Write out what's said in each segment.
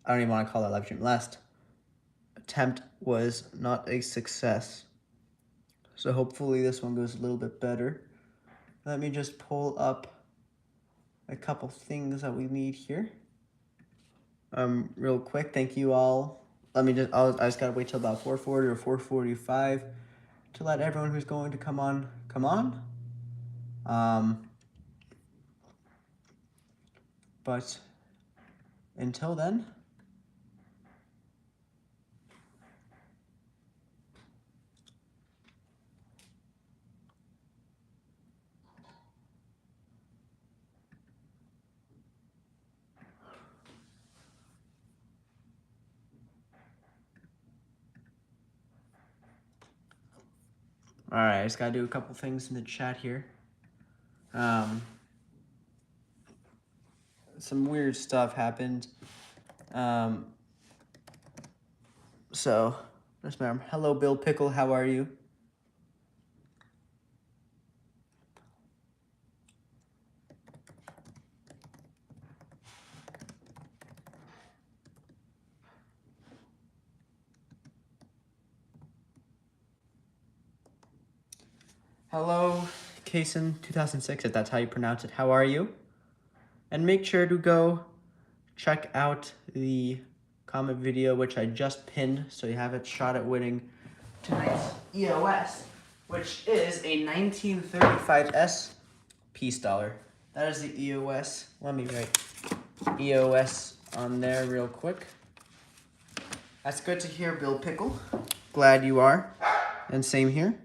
I don't even want to call that live stream. Last attempt was not a success. So hopefully this one goes a little bit better. Let me just pull up a couple things that we need here. Real quick, thank you all. I just gotta wait till about 4:40 or 4:45 to let everyone who's going to come on. But until then, all right, I just gotta do a couple things in the chat here. Some weird stuff happened. So, yes, ma'am. Hello, Bill Pickle. How are you? Hello, Kason 2006, if that's how you pronounce it. How are you? And make sure to go check out the comment video, which I just pinned, so you have a shot at winning tonight's EOS, which is a 1935S peace dollar. That is the EOS. Let me write EOS on there real quick. That's good to hear, Bill Pickle. Glad you are. And same here.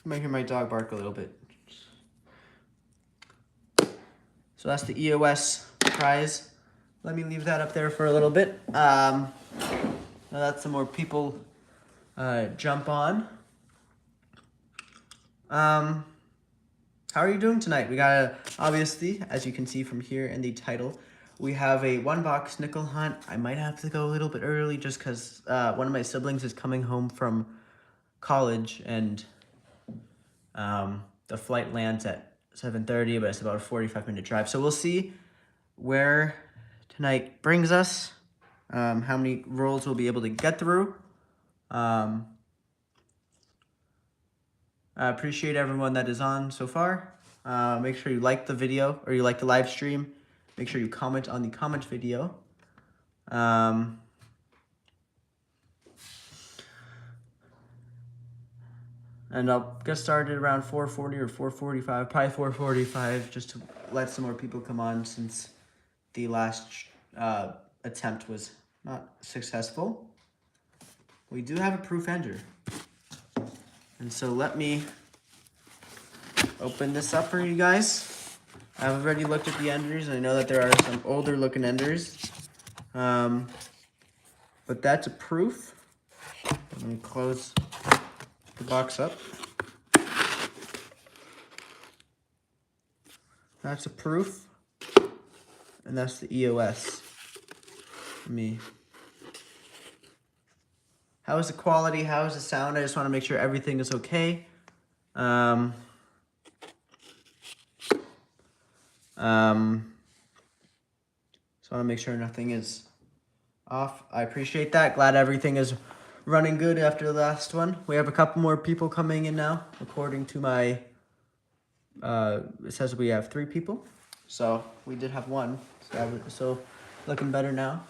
You might hear my dog bark a little bit. So that's the EOS prize. Let me leave that up there for a little bit. Now that some more people jump on. How are you doing tonight? We got obviously, as you can see from here in the title, we have a 1-box nickel hunt. I might have to go a little bit early just because one of my siblings is coming home from college and the flight lands at 7:30, but it's about a 45-minute drive. So we'll see where tonight brings us, how many rolls we'll be able to get through. I appreciate everyone that is on so far. Make sure you like the video or you like the live stream. Make sure you comment on the comment video. And I'll get started around 4:40 or 4:45, probably 4:45, just to let some more people come on since the last attempt was not successful. We do have a proof ender. And so let me open this up for you guys. I've already looked at the enders, and I know that there are some older looking enders. But that's a proof. Let me close the box up. That's a proof. And that's the EOS. How is the quality? How is the sound? I just want to make sure everything is okay. Just want to make sure nothing is off. I appreciate that. Glad everything is running good after the last one. We have a couple more people coming in now, according to my, it says we have 3 people. So we did have 1, so looking better now.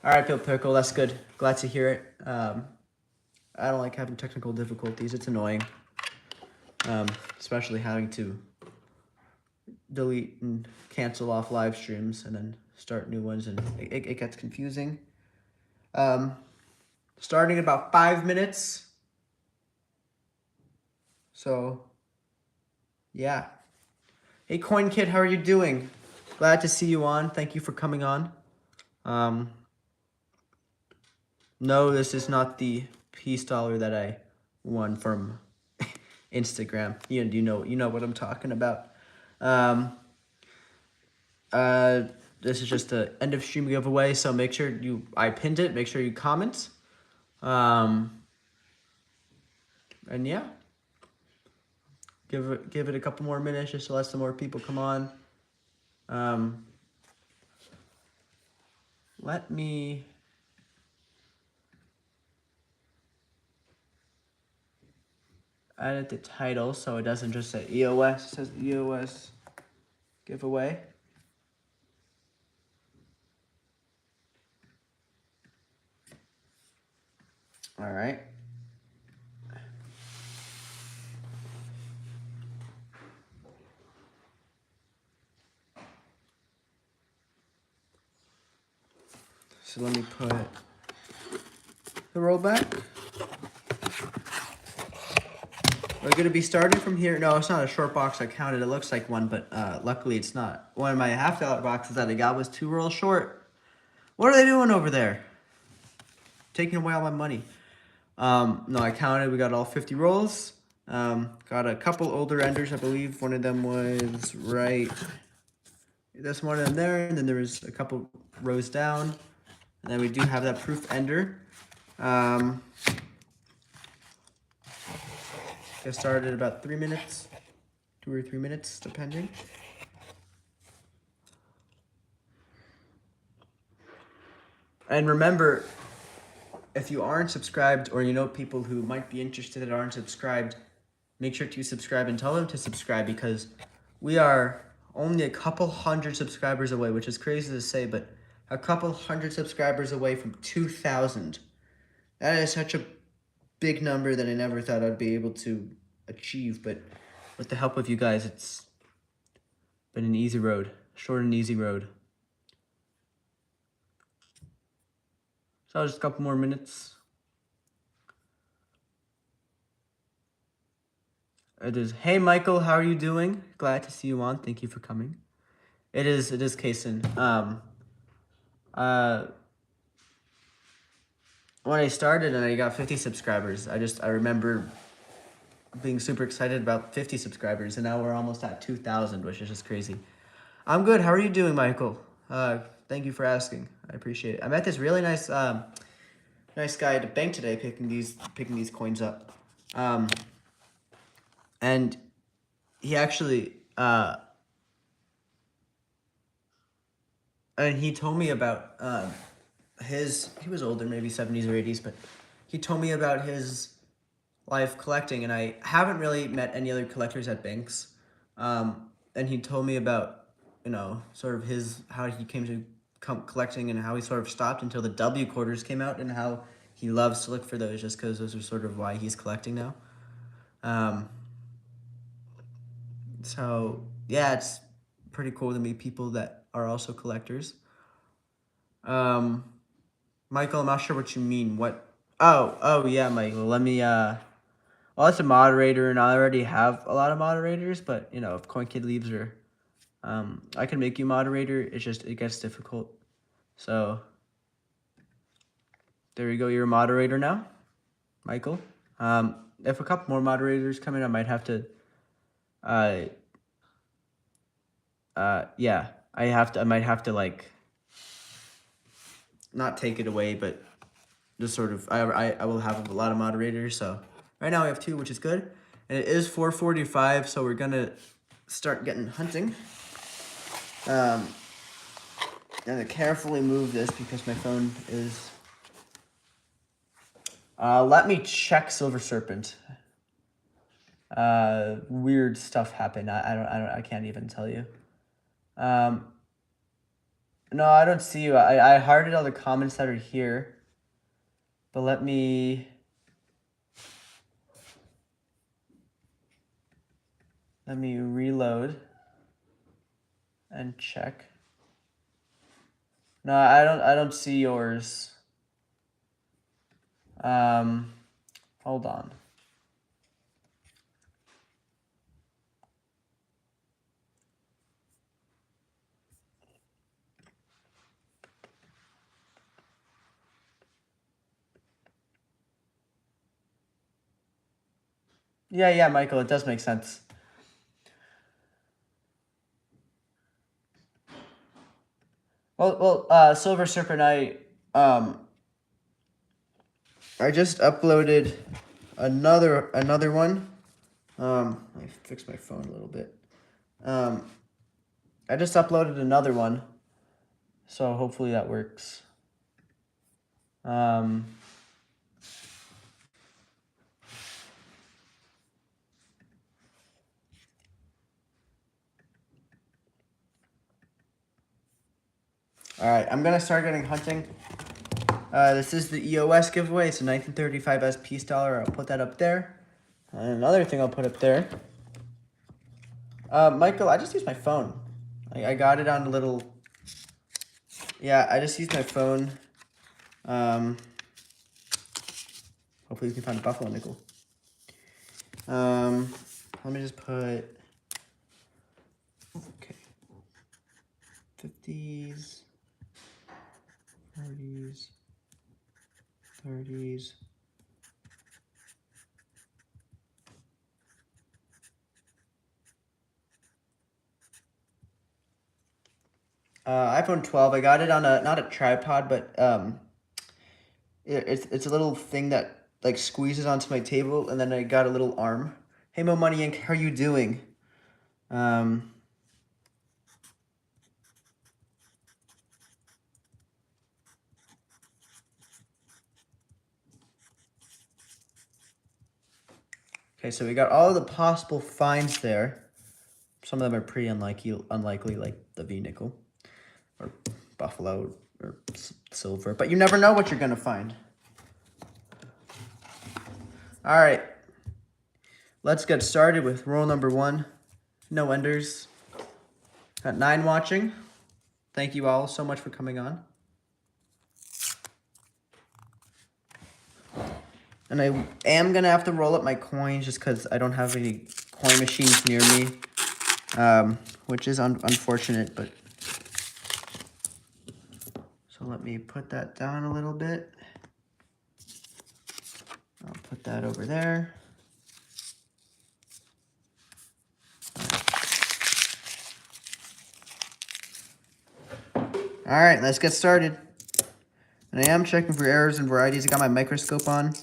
All right, Bill Pickle, that's good. Glad to hear it. I don't like having technical difficulties. It's annoying, especially having to delete and cancel off live streams and then start new ones, and it gets confusing. Starting in about 5 minutes. So, yeah. Hey, Coin Kid, how are you doing? Glad to see you on. Thank you for coming on. No, this is not the peace dollar that I won from Instagram. You know what I'm talking about. This is just the end of stream giveaway, so make sure I pinned it. Make sure you comment. And yeah, give it a couple more minutes just to let some more people come on. let me edit the title so it doesn't just say EOS, it says EOS giveaway. All right. So let me put the roll back. We're gonna be starting from here. No, it's not a short box. I counted. It looks like one, but luckily it's not. One of my $half boxes that I got was 2 rolls short. What are they doing over there? Taking away all my money. No, I counted. We got all 50 rolls. Got a couple older enders, I believe. One of them was right. There's one of them there, and then there was a couple rows down. And then we do have that proof ender. Get started in about 3 minutes, 2 or 3 minutes, depending. And remember, if you aren't subscribed or you know people who might be interested that aren't subscribed, make sure to subscribe and tell them to subscribe, because we are only a couple hundred subscribers away, which is crazy to say, but a couple hundred subscribers away from 2,000. That is such a big number that I never thought I'd be able to achieve, but with the help of you guys, it's been an easy road, short and easy road. So just a couple more minutes. It is, hey Michael, how are you doing? Glad to see you on. Thank you for coming. It is Kaysen. When I started and I got 50 subscribers, I remember being super excited about 50 subscribers, and now we're almost at 2,000, which is just crazy. I'm good. How are you doing, Michael? Thank you for asking. I appreciate it. I met this really nice nice guy at the bank today picking these coins up. And he actually and he told me about he was older, maybe 70s or 80s, but he told me about his life collecting, and I haven't really met any other collectors at banks. And he told me about, sort of how he came to collecting and how he sort of stopped until the W quarters came out, and how he loves to look for those just because those are sort of why he's collecting now. So yeah, it's pretty cool to meet people that are also collectors. Michael, I'm not sure what you mean. What? Oh yeah, Michael. Let me well, it's a moderator, and I already have a lot of moderators, but if CoinKid leaves, or I can make you moderator. It's just it gets difficult. So there you go. You're a moderator now, Michael. If a couple more moderators come in, I might have to. Yeah, I might have to like not take it away, but just sort of I will have a lot of moderators. So right now we have 2, which is good, and it is 4:45, so we're gonna start getting hunting. I'm gonna carefully move this because my phone is. Let me check Silver Serpent. Weird stuff happened. I can't even tell you. No, I don't see you. I hearted all the comments that are here. But let me reload and check. No, I don't see yours. Hold on. Yeah, Michael, it does make sense. Well, Silver Serpent, I just uploaded another one. Let me fix my phone a little bit. I just uploaded another one, so hopefully that works. Um, all right, I'm gonna start getting hunting. This is the EOS giveaway. It's a 1935 SP dollar. I'll put that up there. And another thing I'll put up there. Michael, I just used my phone. I got it on a little. Yeah, I just used my phone. Hopefully we can find a buffalo nickel. Let me just put. Okay. 50s, 40s, 30s. iPhone 12. I got it on a not a tripod, but it's a little thing that like squeezes onto my table, and then I got a little arm. Hey Mo Money Inc., how are you doing? Okay, so we got all the possible finds there. Some of them are pretty unlikely, like the V nickel or buffalo or silver, but you never know what you're gonna find. All right, let's get started with roll number 1. No enders. Got 9 watching. Thank you all so much for coming on. And I am gonna have to roll up my coins just because I don't have any coin machines near me, which is unfortunate, but. So let me put that down a little bit. I'll put that over there. All right, let's get started. And I am checking for errors and varieties. I got my microscope on.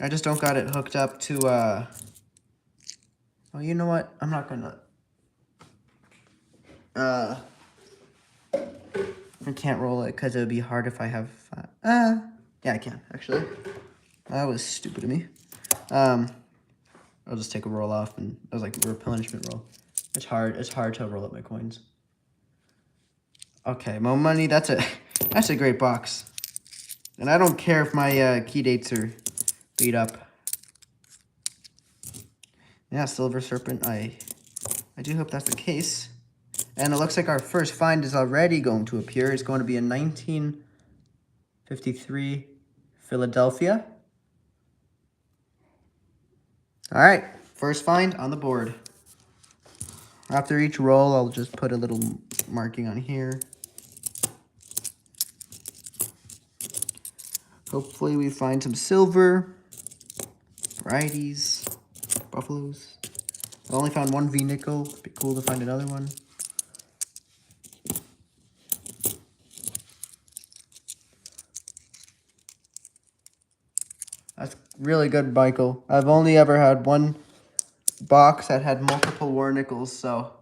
I just don't got it hooked up to, oh, you know what? I'm not gonna, I can't roll it because it would be hard if I have, yeah, I can, actually. That was stupid of me. I'll just take a roll off, and that was like a replenishment roll. It's hard to roll up my coins. Okay, Mo Money, that's a great box. And I don't care if my key dates are beat up. Yeah, Silver Serpent, I do hope that's the case. And it looks like our first find is already going to appear. It's going to be a 1953 Philadelphia. All right, first find on the board. After each roll, I'll just put a little marking on here. Hopefully we find some silver, varieties, buffaloes. I only found 1 V nickel. It'd be cool to find another one. That's really good, Michael. I've only ever had 1 box that had multiple war nickels, so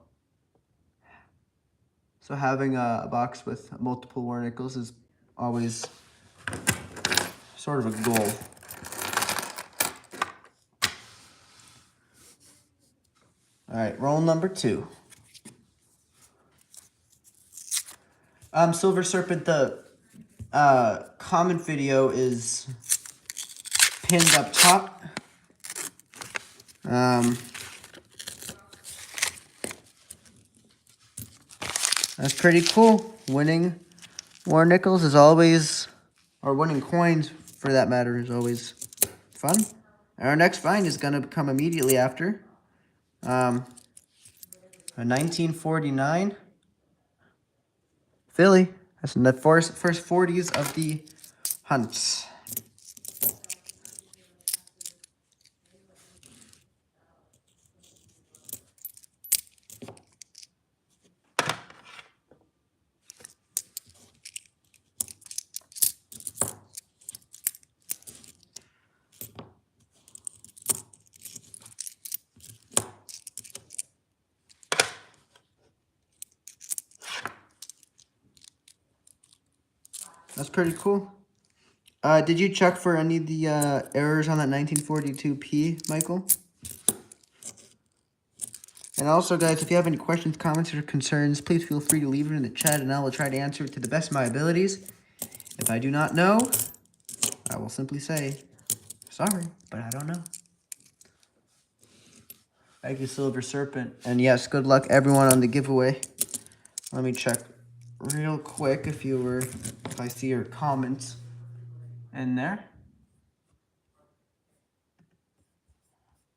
having a box with multiple war nickels is always sort of a goal. All right, roll number 2. Silver Serpent, the comment video is pinned up top. That's pretty cool. Winning war nickels is always, or winning coins for that matter, is always fun. Our next find is going to come immediately after. A 1949 Philly. That's the first 40s of the hunts. That's pretty cool. Did you check for any of the errors on that 1942p, Michael? And also, guys, if you have any questions, comments, or concerns, please feel free to leave it in the chat, and I will try to answer it to the best of my abilities. If I do not know, I will simply say, sorry, but I don't know. Thank you, Silver Serpent. And yes, good luck, everyone, on the giveaway. Let me check real quick if I see your comments in there.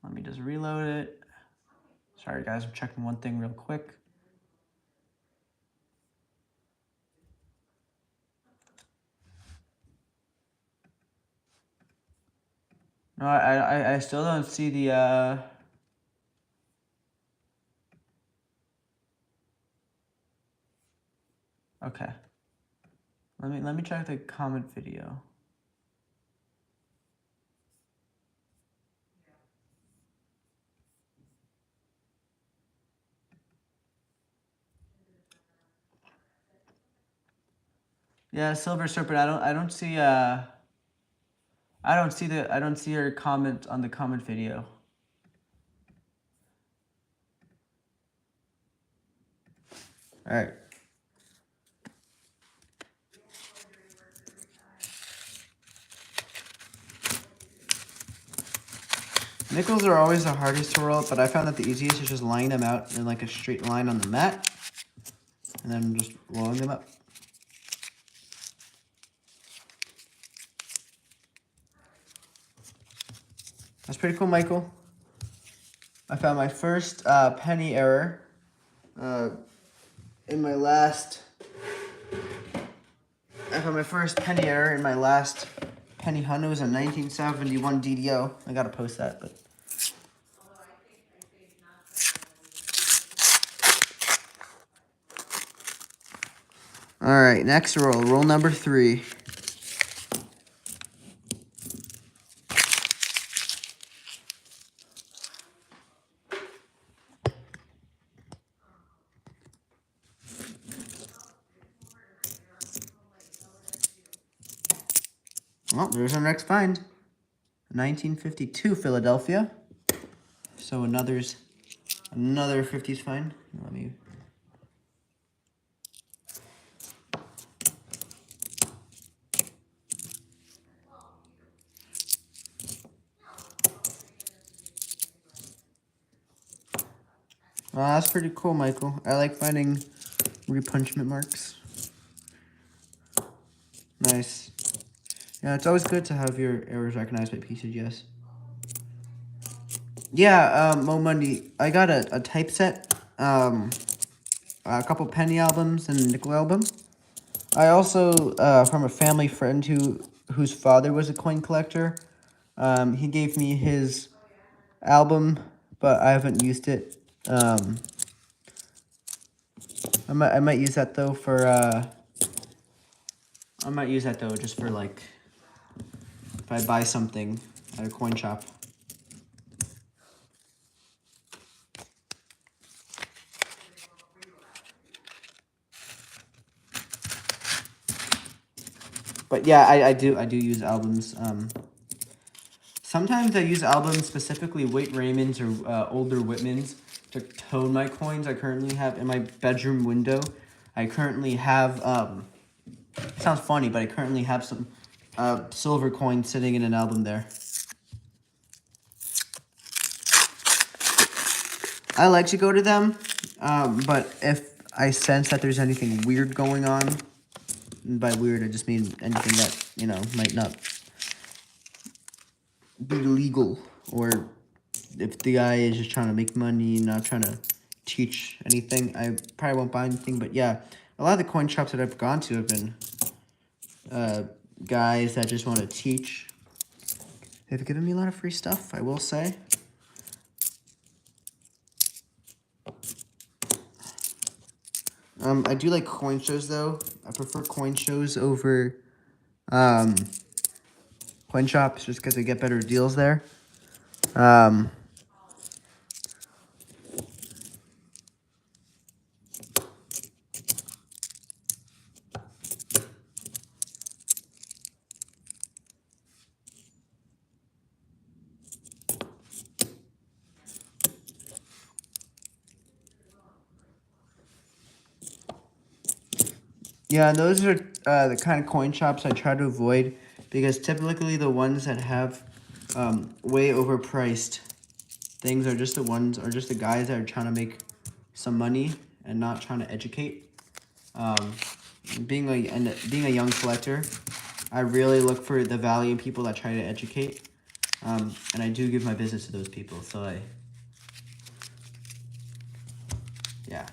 Let me just reload it. Sorry, guys, I'm checking one thing real quick. No, I still don't see the, okay. Let me check the comment video. Yeah, Silver Serpent, I don't see your comment on the comment video. All right. Nickels are always the hardest to roll, but I found that the easiest is just laying them out in like a straight line on the mat, and then just rolling them up. That's pretty cool, Michael. I found my first penny error in my last. I found my first penny error in my last penny hunt. It was a 1971 DDO. I gotta post that, but. All right, next roll. Roll number 3. Well, there's our next find. 1952 Philadelphia. So another 50s find. Let me. That's pretty cool, Michael. I like finding repunchment marks. Nice. Yeah, it's always good to have your errors recognized by PCGS. Yeah, Mo Monday, I got a typeset, a couple penny albums and a nickel album. I also, from a family friend whose father was a coin collector, he gave me his album, but I haven't used it. I might use that though for I might use that though just for like if I buy something at a coin shop. But yeah, I do use albums. Sometimes I use albums, specifically Waite Raymond's or older Whitman's, to tone my coins. I currently have in my bedroom window. I currently have it sounds funny, but I currently have some silver coins sitting in an album there. I like to go to them, but if I sense that there's anything weird going on, and by weird I just mean anything that, you know, might not be legal, or if the guy is just trying to make money, not trying to teach anything, I probably won't buy anything. But yeah, a lot of the coin shops that I've gone to have been guys that just want to teach. They've given me a lot of free stuff, I will say. I do like coin shows though. I prefer coin shows over coin shops just because I get better deals there. Yeah, those are the kind of coin shops I try to avoid, because typically the ones that have way overpriced things are just the guys that are trying to make some money and not trying to educate. Being a young collector, I really look for the value in people that try to educate, and I do give my business to those people. So yeah.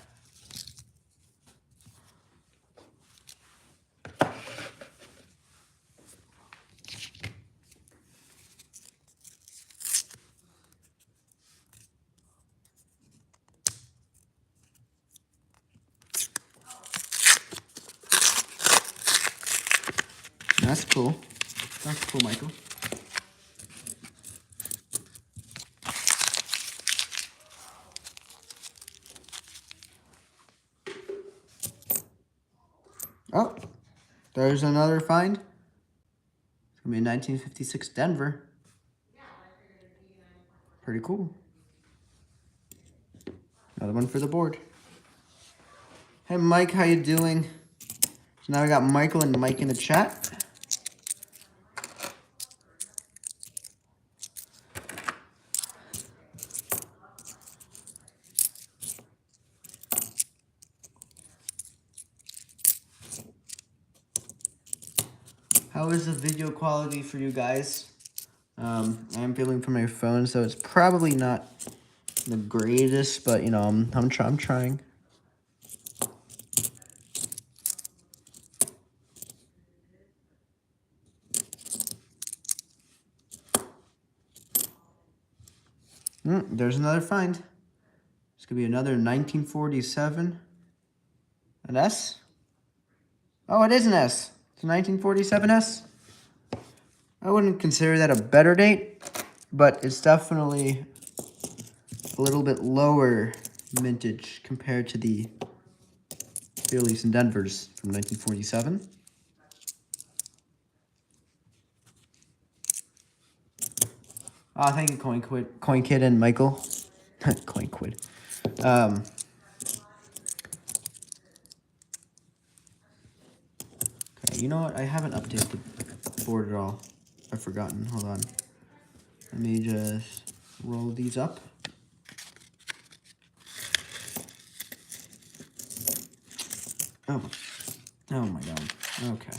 That's cool. That's cool, Michael. Oh, there's another find. It's gonna be a 1956 Denver. Pretty cool. Another one for the board. Hey, Mike, how you doing? So now we got Michael and Mike in the chat. How is the video quality for you guys? I am filming from my phone, so it's probably not the greatest, but you know, I'm trying. There's another find. It's gonna be another 1947. An S? Oh, it is an S. It's a 1947 S. I wouldn't consider that a better date, but it's definitely a little bit lower mintage compared to the Phillies and Denvers from 1947. Oh, thank you, Coin Kid and Michael. Coin Quid. Okay, you know what? I haven't updated the board at all. I've forgotten. Hold on. Let me just roll these up. Oh. Oh my god. Okay.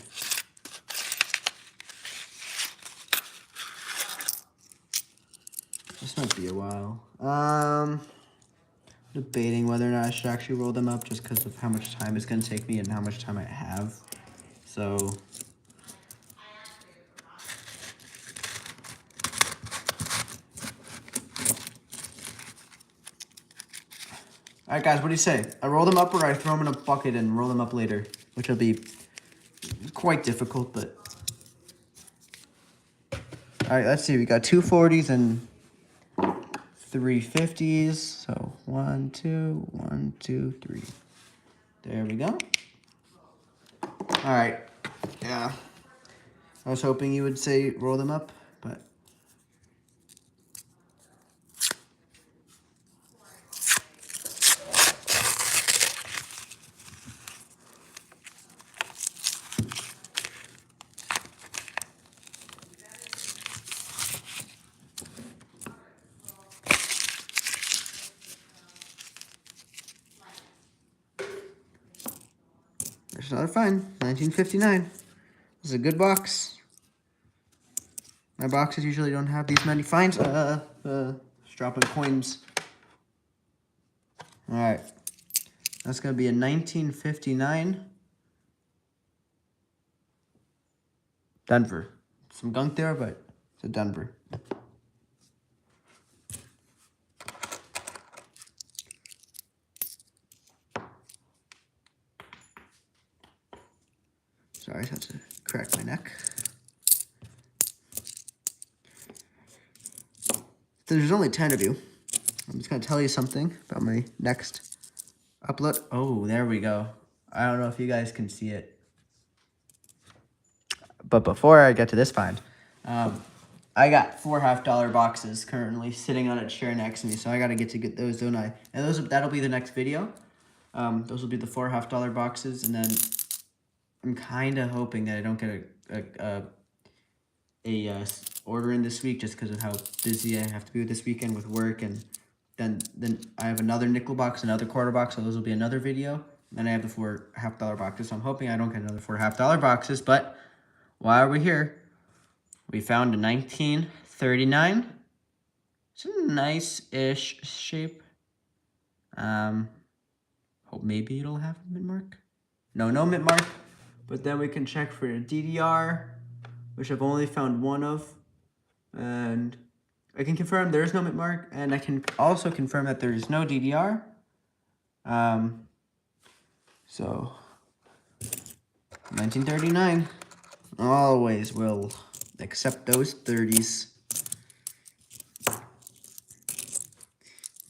This might be a while. Debating whether or not I should actually roll them up just because of how much time it's going to take me and how much time I have. So alright guys, what do you say? I roll them up or I throw them in a bucket and roll them up later? Which will be quite difficult, but... Alright, let's see. We got 240s and 350s. So 1, 2, 1, 2, 3. There we go. Alright. Yeah. I was hoping you would say roll them up, but... There's another find. 1959. This is a good box. My boxes usually don't have these many finds. Just dropping coins. Alright. That's going to be a 1959 Denver. Some gunk there, but it's a Denver. Sorry, I have to crack my neck. There's only 10 of you. I'm just going to tell you something about my next upload. Oh, there we go. I don't know if you guys can see it. But before I get to this find, I got 4 $half boxes currently sitting on a chair next to me, so I got to get those, don't I? And that'll be the next video. Those will be the 4 $half boxes, and then I'm kind of hoping that I don't get a order in this week just because of how busy I have to be this weekend with work, and then I have another nickel box, another quarter box, so those will be another video. Then I have the 4 half-dollar boxes, so I'm hoping I don't get another 4 half-dollar boxes. But while we're here, we found a 1939. It's a nice-ish shape. Hope maybe it'll have a mint mark. No mint mark. But then we can check for a DDR, which I've only found one of. And I can confirm there is no mint mark, and I can also confirm that there is no DDR. So 1939. Always will accept those 30s.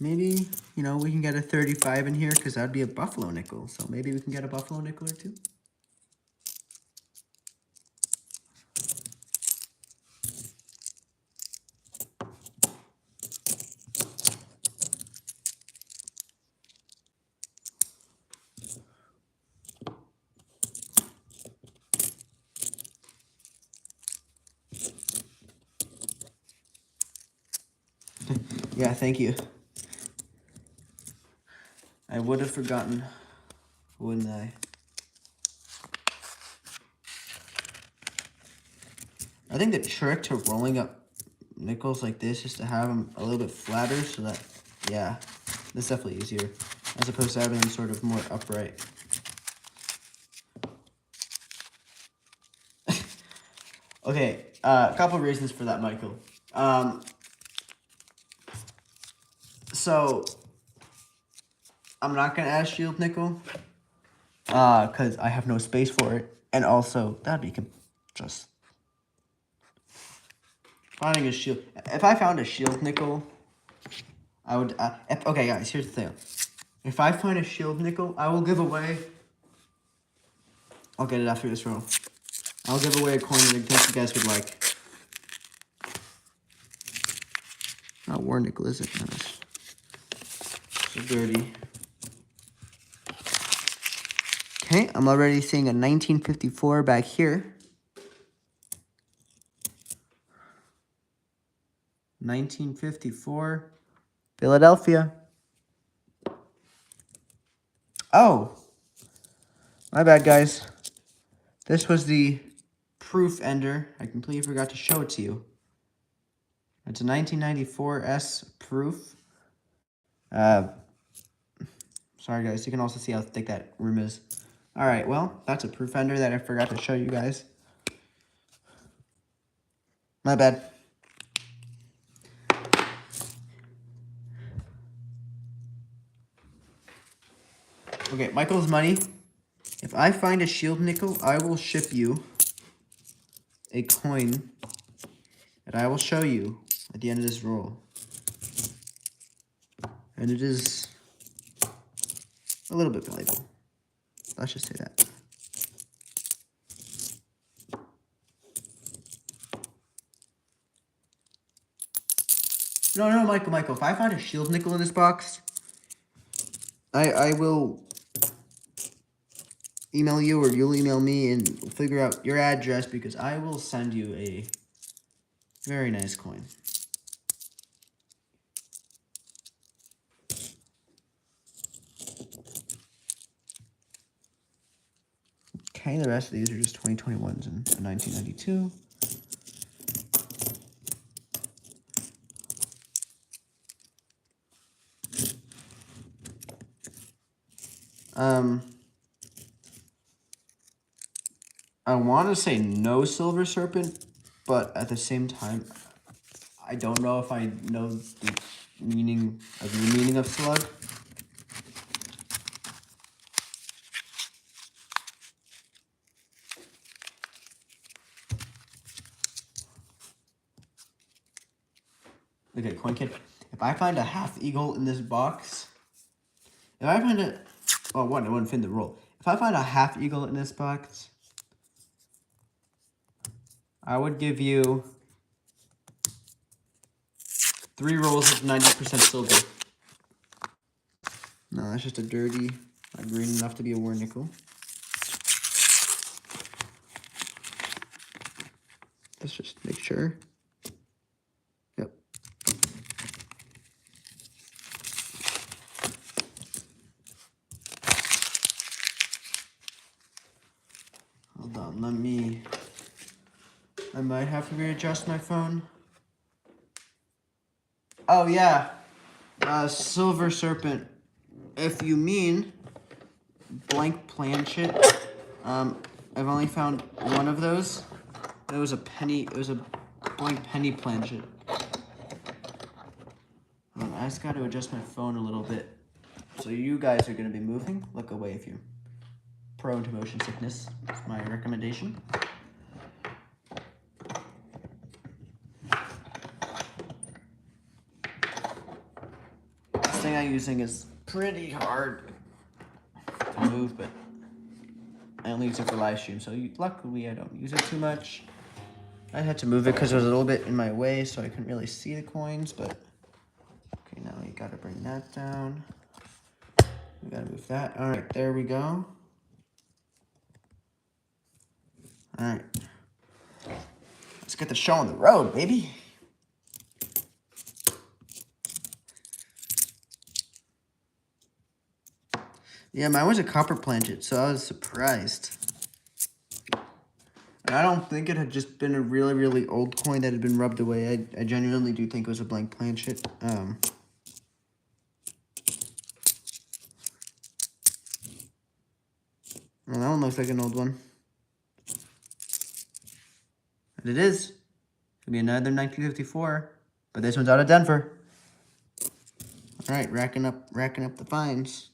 Maybe, you know, we can get a 35 in here because that'd be a buffalo nickel. So maybe we can get a buffalo nickel or two. Yeah, thank you. I would have forgotten, wouldn't I? I think the trick to rolling up nickels like this is to have them a little bit flatter so that, yeah, that's definitely easier as opposed to having them sort of more upright. Okay, a couple of reasons for that, Michael. So I'm not gonna add shield nickel, cause I have no space for it, and also that'd be just finding a shield. If I found a shield nickel, I would. Okay, guys, here's the thing. If I find a shield nickel, I will give away. I'll get it after this row. I'll give away a coin that I think you guys would like. Not war nickel, is it? No, it's so dirty. Okay, I'm already seeing a 1954 back here. 1954, Philadelphia. Oh, my bad, guys. This was the proof ender. I completely forgot to show it to you. It's a 1994 S proof. Sorry, guys. You can also see how thick that rim is. All right, well, that's a proof ender that I forgot to show you guys. My bad. Okay, Michael's money. If I find a shield nickel, I will ship you a coin that I will show you at the end of this roll. And it is a little bit valuable. Let's just say that. No, Michael. If I find a shield nickel in this box, I will email you, or you'll email me, and we'll figure out your address, because I will send you a very nice coin. Okay, the rest of these are just 2021s and 1992. I want to say no silver serpent, but at the same time, I don't know if I know the meaning of slug. Okay, coin kid. If I find a half eagle in this box, if I find a, oh, what? I wouldn't fit the roll. If I find a half eagle in this box, I would give you 3 rolls of 90% silver. No, that's just a dirty, not green enough to be a war nickel. Let's just make sure. Yep. Hold on, I might have to readjust my phone. Oh yeah, Silver Serpent. If you mean blank planchet, I've only found one of those. It was a blank penny planchet. I just got to adjust my phone a little bit. So you guys are going to be moving. Look away if you're prone to motion sickness. That's my recommendation. This thing I'm using is pretty hard to move, but I only use it for live stream, so luckily I don't use it too much. I had to move it because it was a little bit in my way, so I couldn't really see the coins, but okay, now you gotta bring that down. We gotta move that. All right, there we go. All right, let's get the show on the road, baby. Yeah, mine was a copper planchet, so I was surprised. And I don't think it had just been a really, really old coin that had been rubbed away. I genuinely do think it was a blank planchet. Well, that one looks like an old one. And it is. Could be another 1954, but this one's out of Denver. All right, racking up the finds.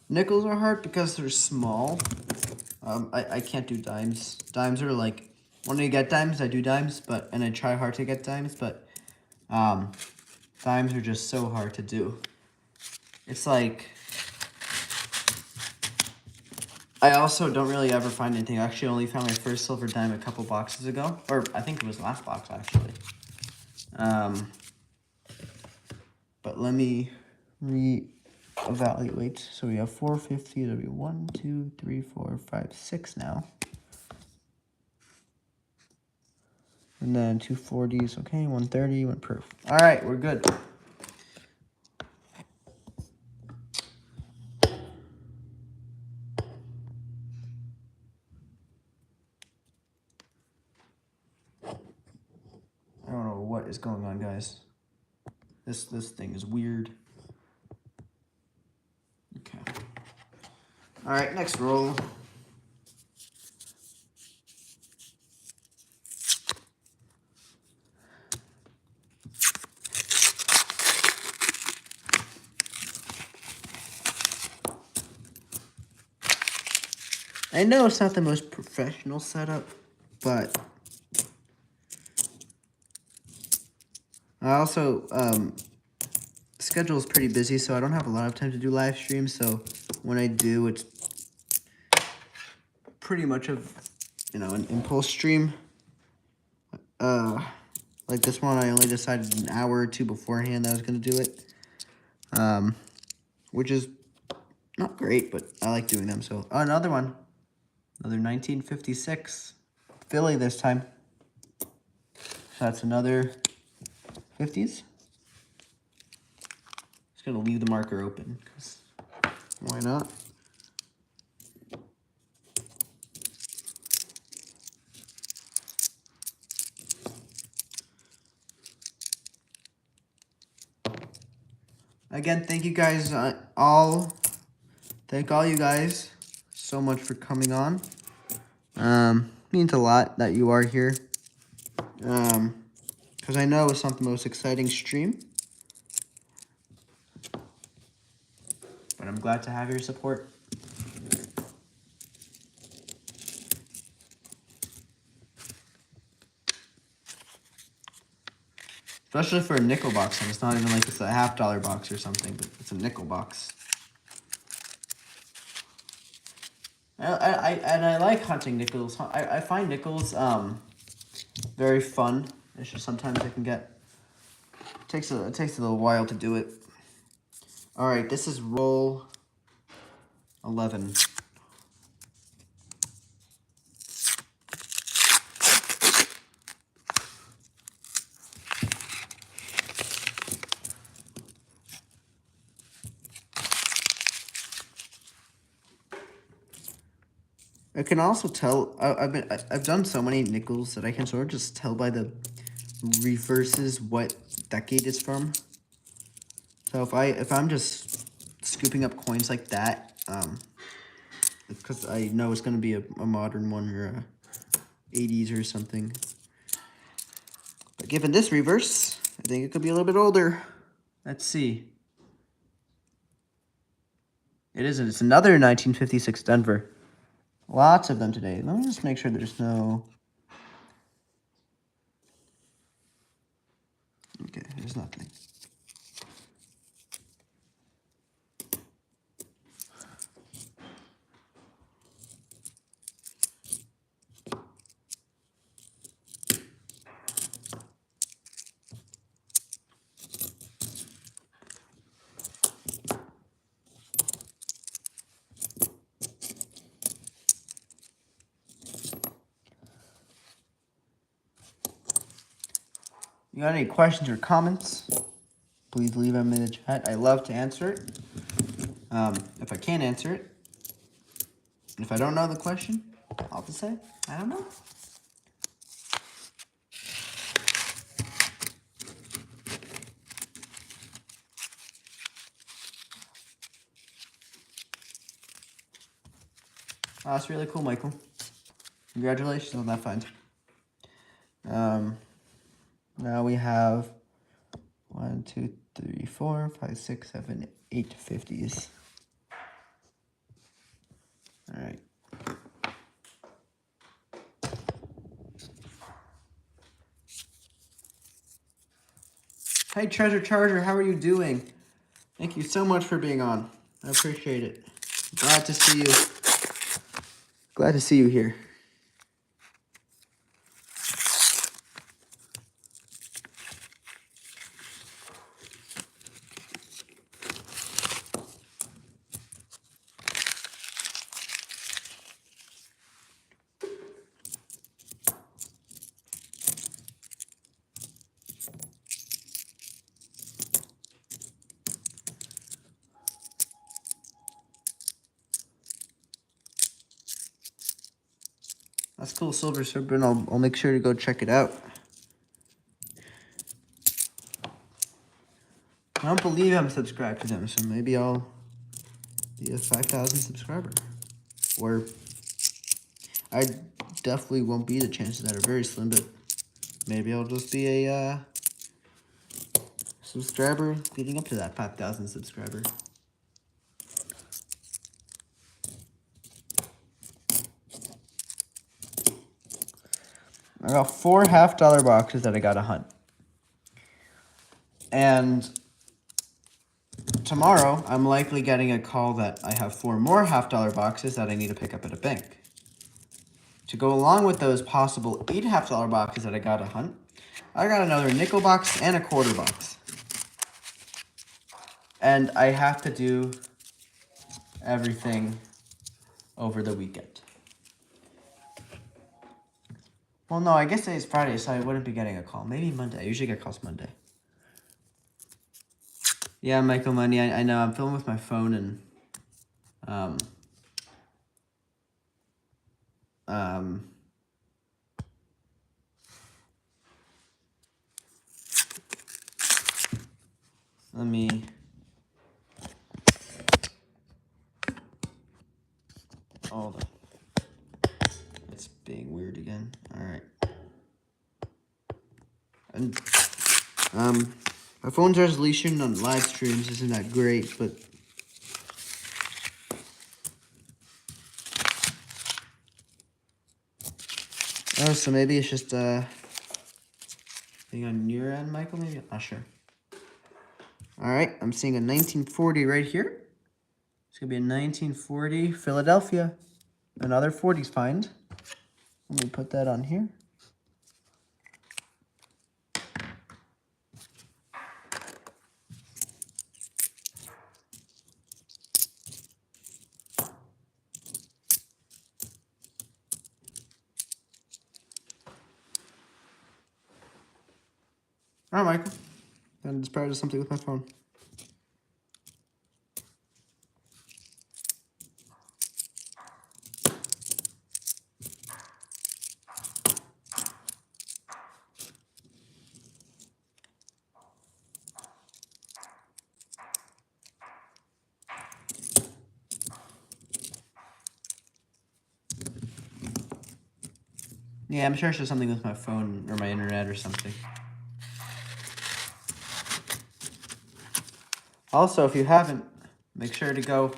Nickels are hard because they're small. I can't do dimes. Dimes are like, when I get dimes, I do dimes, and I try hard to get dimes, but dimes are just so hard to do. It's like, I also don't really ever find anything. I actually only found my first silver dime a couple boxes ago, or I think it was last box actually. But let me evaluate. So we have 450. That'll be 1, 2, 3, 4, 5, 6 now. And then 240s. Okay, 130 went proof. All right, we're good. I don't know what is going on, guys. This thing is weird. Okay. All right, next roll. I know it's not the most professional setup, but I also, schedule is pretty busy, so I don't have a lot of time to do live streams, so when I do, it's pretty much of, an impulse stream. Like this one, I only decided an hour or two beforehand that I was going to do it, which is not great, but I like doing them. So, another one, another 1956, Philly this time. So that's another 50s. Just going to leave the marker open, because why not? Again, thank you guys thank all you guys so much for coming on. Means a lot that you are here. Because I know it's not the most exciting stream. But but I'm glad to have your support. Especially for a nickel box, and it's not even like it's a $50 box or something, but it's a nickel box. I like hunting nickels. I find nickels very fun. It's just sometimes it can get it takes a little while to do it. All right, this is roll 11. I can also tell. I've done so many nickels that I can sort of just tell by the reverses what decade it's from. So if I'm just scooping up coins like that, because I know it's gonna be a modern one or a 80s or something. But given this reverse, I think it could be a little bit older. Let's see. It isn't. It's another 1956 Denver. Lots of them today. Let me just make sure there's no... Okay, there's nothing. You got any questions or comments? Please leave them in the chat. I love to answer it. If I can't answer it, if I don't know the question, I'll just say, I don't know. Oh, that's really cool, Michael. Congratulations on that find. Now we have 1, 2, 3, 4, 5, 6, 7, 8 50s. All right. Hey, Treasure Charger, how are you doing? Thank you so much for being on. I appreciate it. Glad to see you. Glad to see you here. That's cool, Silver Serpent. I'll make sure to go check it out. I don't believe I'm subscribed to them, so maybe I'll be a 5,000 subscriber. Or I definitely won't be. The chances that are very slim, but maybe I'll just be a subscriber leading up to that 5,000 subscriber. I got 4 $50 boxes that I got to hunt. And tomorrow, I'm likely getting a call that I have 4 more $50 boxes that I need to pick up at a bank. To go along with those possible 8 $50 boxes that I got to hunt, I got another nickel box and a quarter box. And I have to do everything over the weekend. Well, no, I guess today's Friday, so I wouldn't be getting a call. Maybe Monday. I usually get calls Monday. Yeah, Michael Money, I know. I'm filming with my phone and... let me... Hold on. It's being weird again. Alright. And, my phone's resolution on live streams isn't that great, but Oh, so maybe it's just thing on your end, Michael, maybe? I'm not sure. All right, I'm seeing a 1940 right here. It's going to be a 1940 Philadelphia. Another 40s find. Let me put that on here. All right, Michael. And it's probably just something with my phone. Yeah, I'm sure it's just something with my phone or my internet or something. Also, if you haven't, make sure to go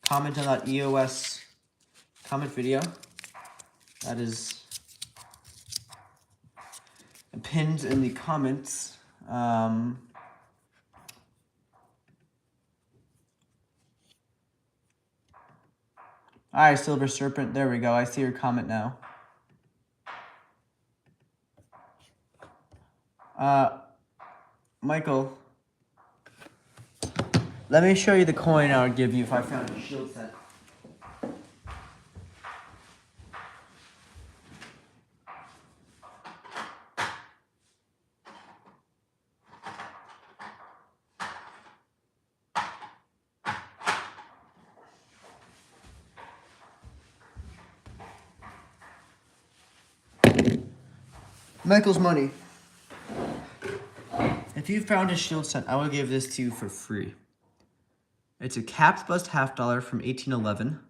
comment on that EOS comment video. That is pinned in the comments. All right, Silver Serpent. There we go. I see your comment now. Michael, let me show you the coin I would give you if I found a shield set. Michael's money. If you found a shield set, I will give this to you for free. It's a capped bust $half from 1811.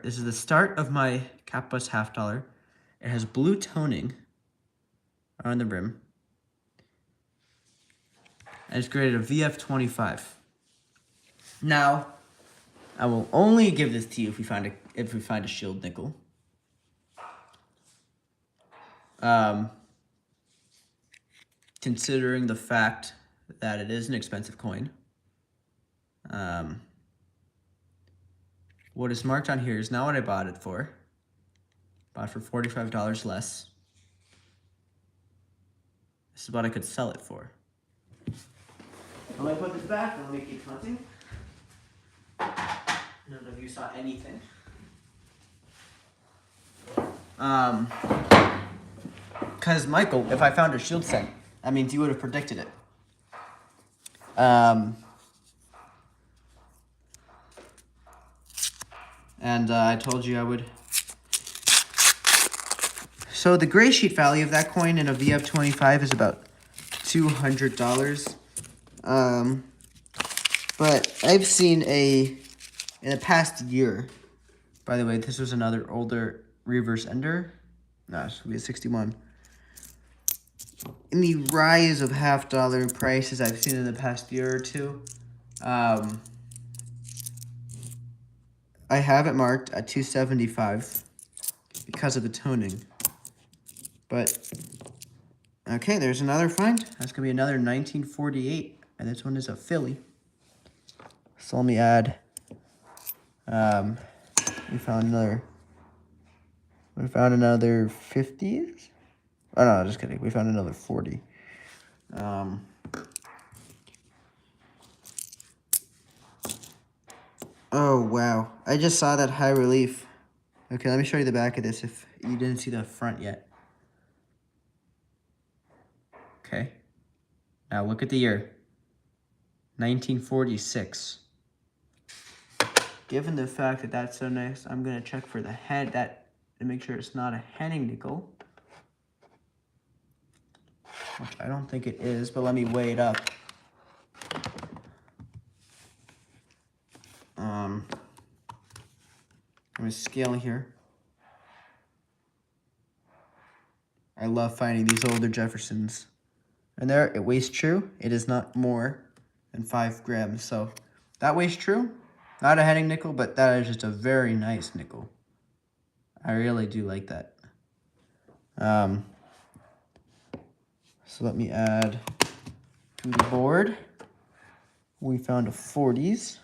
This is the start of my capped bust $half. It has blue toning on the rim. And it's graded a VF25. Now, I will only give this to you if we find a shield nickel. Considering the fact that it is an expensive coin. What is marked on here is not what I bought it for. Bought for $45 less. This is what I could sell it for. I'm gonna put this back and let me keep hunting. None of you saw anything. Because Michael, if I found a shield set, that means you would have predicted it. And I told you I would. So the gray sheet value of that coin in a VF25 is about $200. But I've seen in the past year, by the way, this was another older reverse ender. No, this will be a 61. In the rise of $half prices I've seen in the past year or two, I have it marked at $275 because of the toning. But, okay, there's another find. That's going to be another 1948, and this one is a Philly. So let me add, we found another 50s? Oh, no, just kidding. We found another 40. Oh, wow. I just saw that high relief. Okay, let me show you the back of this if you didn't see the front yet. Okay. Now look at the year. 1946. Given the fact that that's so nice, I'm going to check for the head to make sure it's not a Henning nickel. Which I don't think it is, but let me weigh it up. I'm going to scale here. I love finding these older Jeffersons. And there, it weighs true. It is not more than 5 grams. So that weighs true. Not a Henning nickel, but that is just a very nice nickel. I really do like that. So let me add to the board. We found a 40s.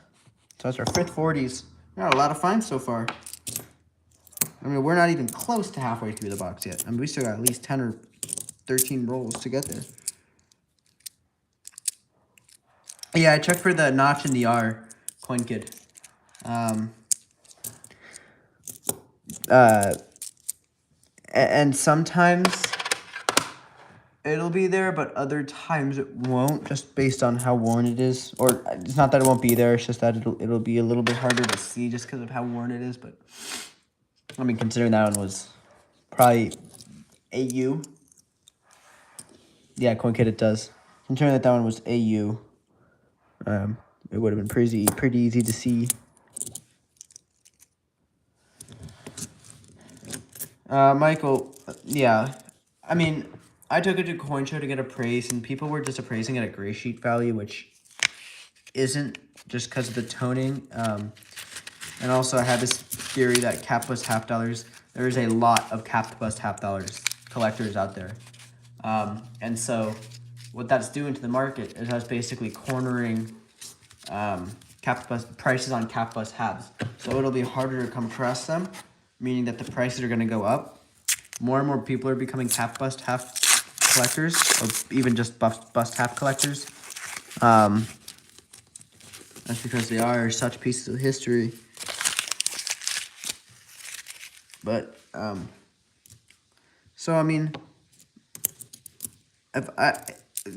So that's our 5th 40s. We got a lot of finds so far. I mean, we're not even close to halfway through the box yet. I mean, we still got at least 10 or 13 rolls to get there. Yeah, I checked for the notch in the R, Coin Kid. And sometimes it'll be there, but other times it won't, just based on how worn it is. Or it's not that it won't be there, it's just that it'll be a little bit harder to see just because of how worn it is. But I mean, considering that one was probably AU. Yeah, Coin Kid, it does. Considering that one was AU, it would have been pretty easy to see. Michael, yeah. I mean, I took it to Coin Show to get appraised, and people were just appraising at a gray sheet value, which isn't, just because of the toning. And also I had this theory that capped bust half dollars, there's a lot of capped bust half dollars collectors out there. And so what that's doing to the market is that's basically cornering capped bust prices on capped bust halves. So it'll be harder to come across them, meaning that the prices are going to go up. More and more people are becoming capped bust half collectors, or even just bust half collectors. That's because they are such pieces of history. But so I mean,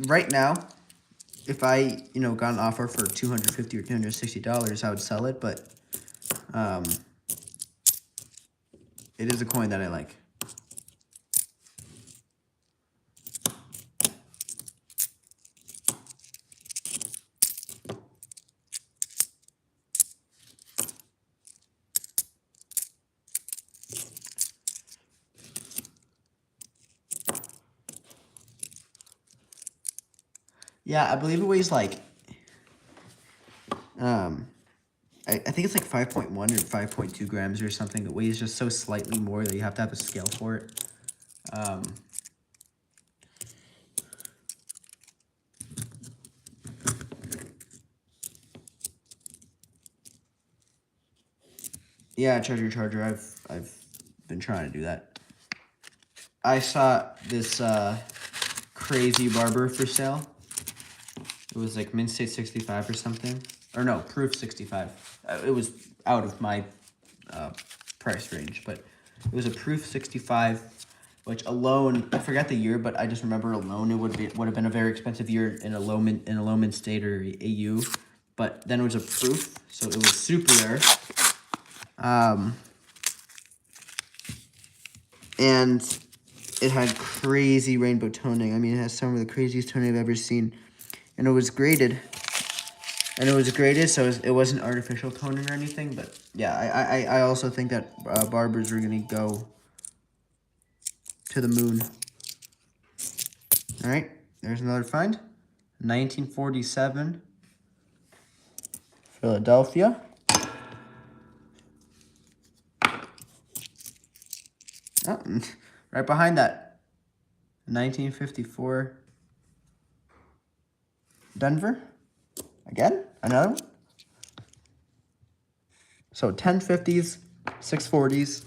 right now, if I got an offer for $250 or $260, I would sell it. But it is a coin that I like. Yeah, I believe it weighs like, I think it's like 5.1 or 5.2 grams or something. It weighs just so slightly more that you have to have a scale for it. Yeah, Treasure Charger, I've been trying to do that. I saw this crazy barber for sale. It was like mint state 65 or something. Or no, proof 65. It was out of my price range, but it was a proof 65, which alone, I forgot the year, but I just remember alone it would have been a very expensive year in a low mint state or AU. But then it was a proof, so it was super rare. And it had crazy rainbow toning. I mean, it has some of the craziest toning I've ever seen. And it was graded. So it wasn't artificial toning or anything. But yeah, I also think that barbers are going to go to the moon. All right, there's another find. 1947, Philadelphia. Oh, right behind that, 1954, Denver. Again, another one. So 10 50s, 6 40s,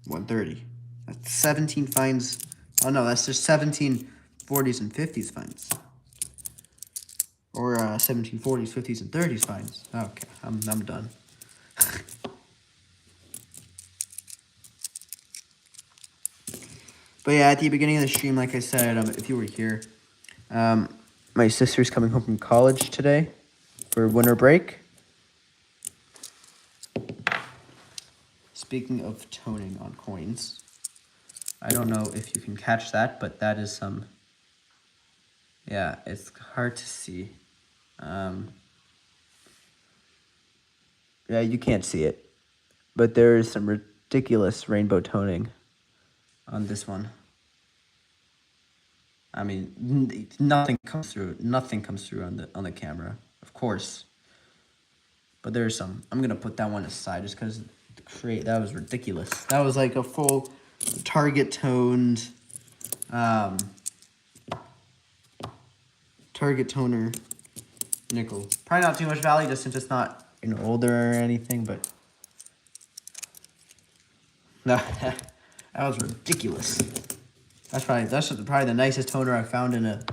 130. That's 17 finds. Oh no, that's just 17 40s and 50s finds. Or 17 40s, 50s, and 30s finds. Okay, I'm done. But yeah, at the beginning of the stream, like I said, if you were here, my sister's coming home from college today for winter break. Speaking of toning on coins, I don't know if you can catch that, but that is some, yeah, it's hard to see. Yeah, you can't see it, but there is some ridiculous rainbow toning on this one. I mean, nothing comes through on the camera, of course. But there's some. I'm gonna put that one aside just because create. That was ridiculous. That was like a full target toned, target toner nickel. Probably not too much value, just since it's not, you know, older or anything, but no, that was ridiculous. That's probably the nicest toner I've found in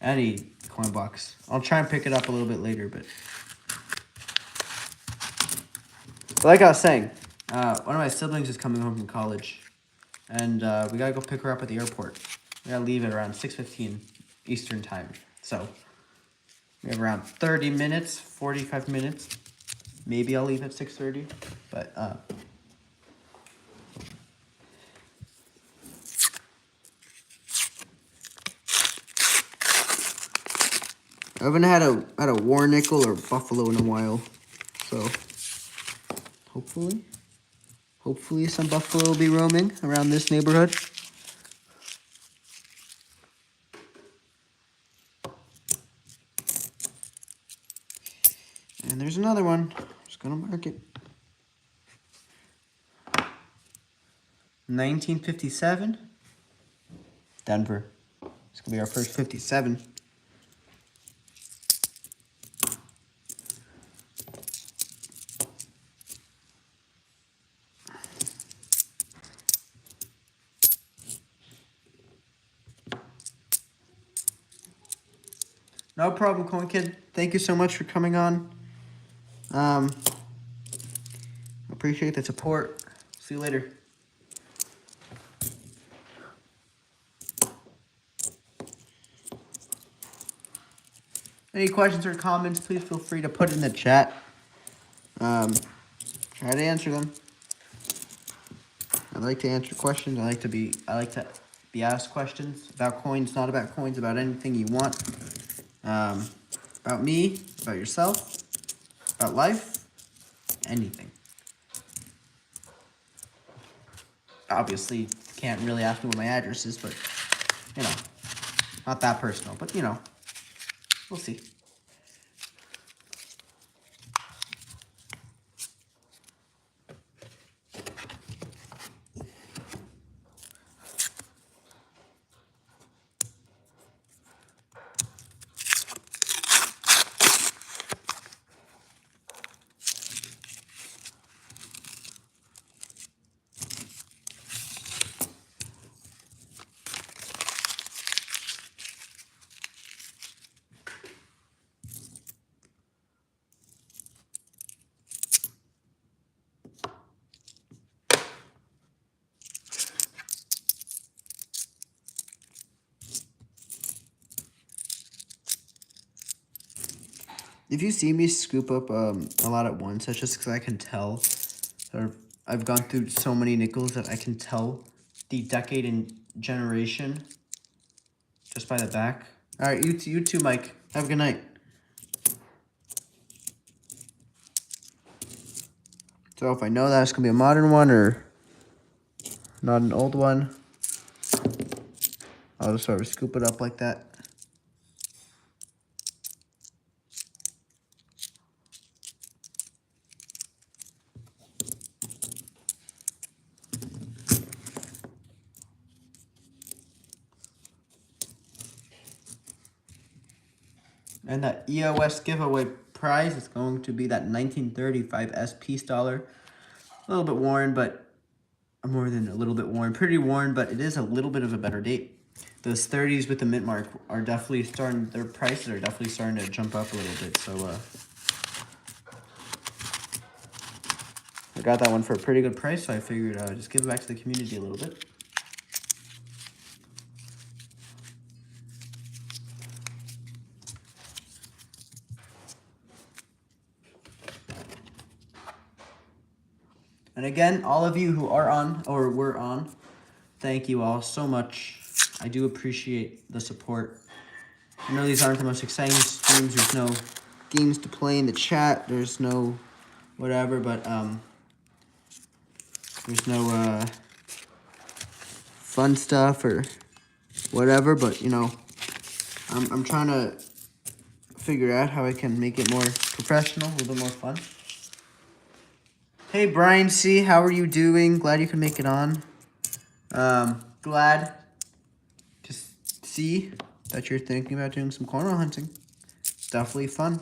any coin box. I'll try and pick it up a little bit later, but like I was saying, one of my siblings is coming home from college, and we gotta go pick her up at the airport. We gotta leave at around 6:15 Eastern time, so we have around 30 minutes, 45 minutes. Maybe I'll leave at 6:30, but I haven't had a war nickel or buffalo in a while, so hopefully some buffalo will be roaming around this neighborhood. And there's another one. Just gonna mark it. 1957, Denver. It's gonna be our first 57. No problem, Coin Kid. Thank you so much for coming on. Appreciate the support. See you later. Any questions or comments, please feel free to put in the chat. Try to answer them. I like to answer questions. I like to be asked questions about coins, not about coins, about anything you want. About me, about yourself, about life, anything. Obviously, can't really ask me what my address is, but, you know, not that personal, but, you know, we'll see. If you see me scoop up a lot at once, that's just because I can tell. I've gone through so many nickels that I can tell the decade and generation just by the back. All right, you too, Mike. Have a good night. So if I know that it's going to be a modern one or not an old one, I'll just sort of scoop it up like that. And that EOS giveaway prize is going to be that 1935 SP dollar. A little bit worn, but more than a little bit worn. Pretty worn, but it is a little bit of a better date. Those 30s with the mint mark are definitely starting, their prices are definitely starting to jump up a little bit. So I got that one for a pretty good price, so I figured just give it back to the community a little bit. And again, all of you who are on or were on, thank you all so much. I do appreciate the support. I know these aren't the most exciting streams. There's no games to play in the chat. There's no whatever, but there's no fun stuff or whatever. But you know, I'm trying to figure out how I can make it more professional, a little bit more fun. Hey, Brian C., how are you doing? Glad you can make it on. Glad to see that you're thinking about doing some cornrow hunting. It's definitely fun.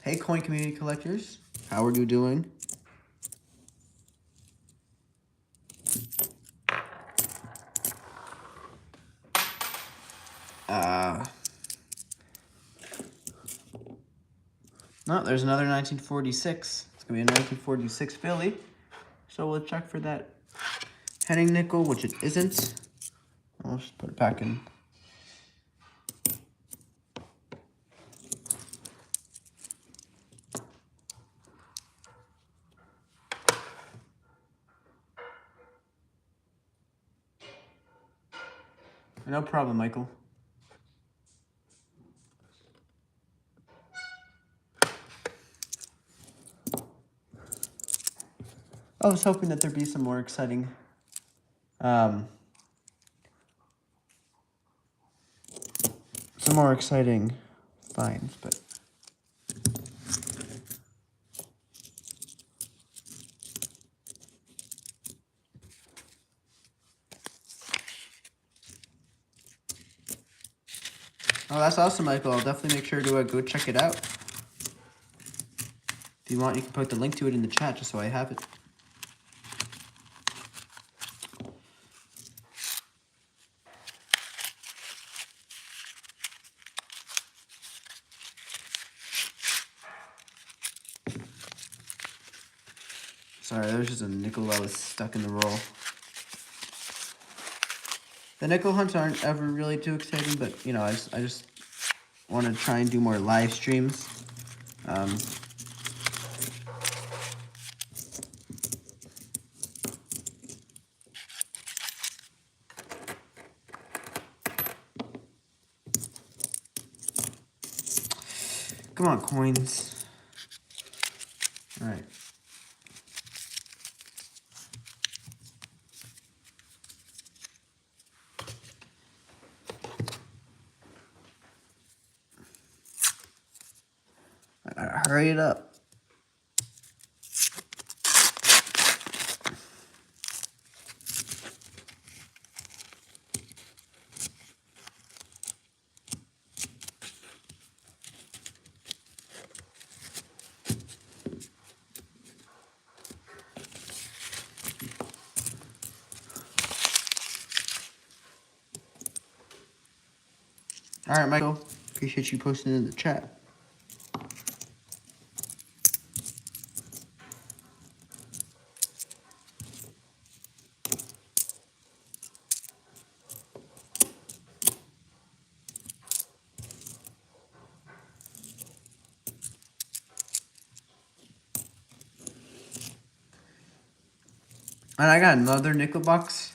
Hey, coin community collectors, how are you doing? No, there's another 1946. It's gonna be a 1946 Philly. So we'll check for that Henning nickel, which it isn't. I'll just put it back in. No problem, Michael. I was hoping that there'd be some more exciting finds, but oh, that's awesome, Michael. I'll definitely make sure to go check it out. If you want, you can put the link to it in the chat just so I have it. Sorry, there's just a nickel that was stuck in the roll. The nickel hunts aren't ever really too exciting, but you know, I just want to try and do more live streams. Come on, coins. All right. I gotta hurry it up. All right, Michael. Appreciate you posting in the chat. And I got another nickel box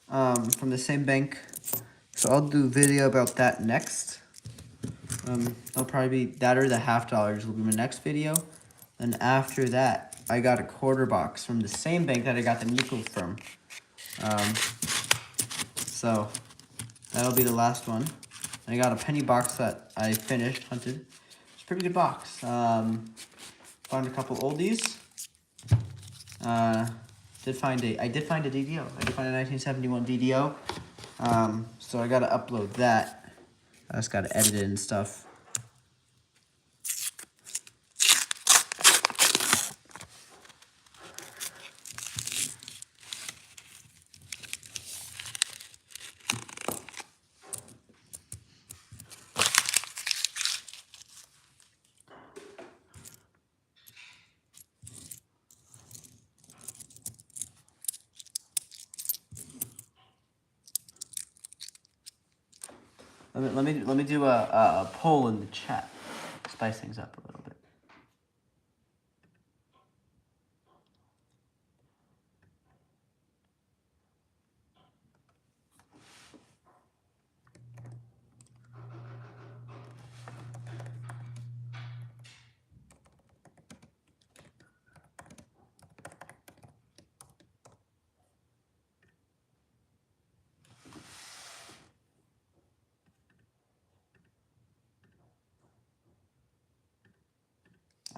from the same bank. So I'll do a video about that next. It'll probably be that or the $50 will be my next video. Then after that, I got a quarter box from the same bank that I got the nickel from. So that'll be the last one. And I got a penny box that I finished, hunted. It's a pretty good box. Found a couple oldies. I did find a DDO. I did find a 1971 DDO. So I gotta upload that. I just gotta edit it and stuff. Let me do a poll in the chat. Spice things up a little bit.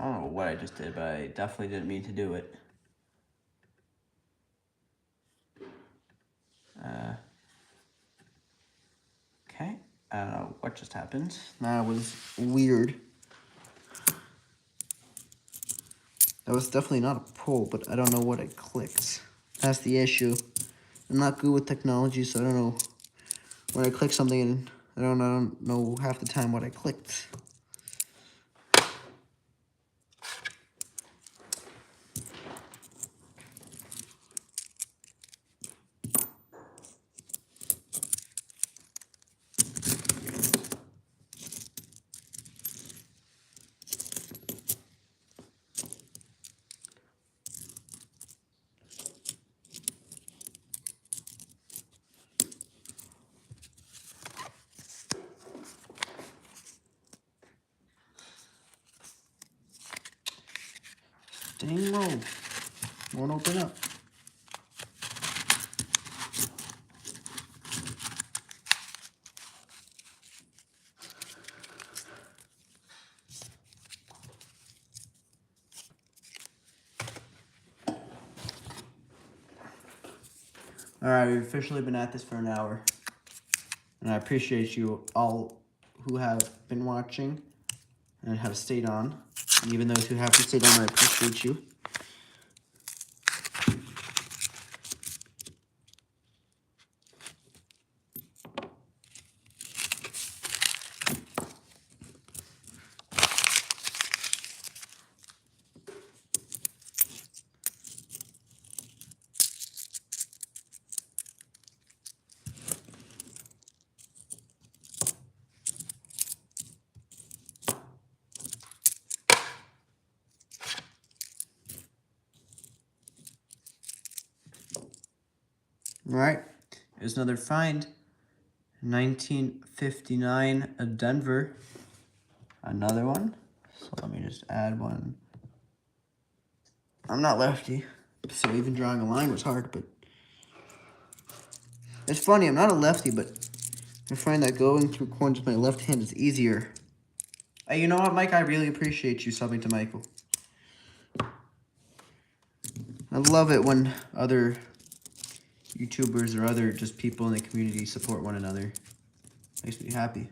I don't know what I just did, but I definitely didn't mean to do it. Okay, I don't know what just happened. That was weird. That was definitely not a pull, but I don't know what I clicked. That's the issue. I'm not good with technology, so I don't know when I click something, and I don't know half the time what I clicked. Dang low. Won't open up. Alright, we've officially been at this for an hour. And I appreciate you all who have been watching and have stayed on. And even those who haven't stayed on, I appreciate you. Alright, here's another find. 1959 Denver. Another one. So let me just add one. I'm not lefty, so even drawing a line was hard, but it's funny, I'm not a lefty, but I find that going through coins with my left hand is easier. Hey, you know what, Mike? I really appreciate you subbing to Michael. I love it when other YouTubers or other just people in the community support one another. Makes me happy.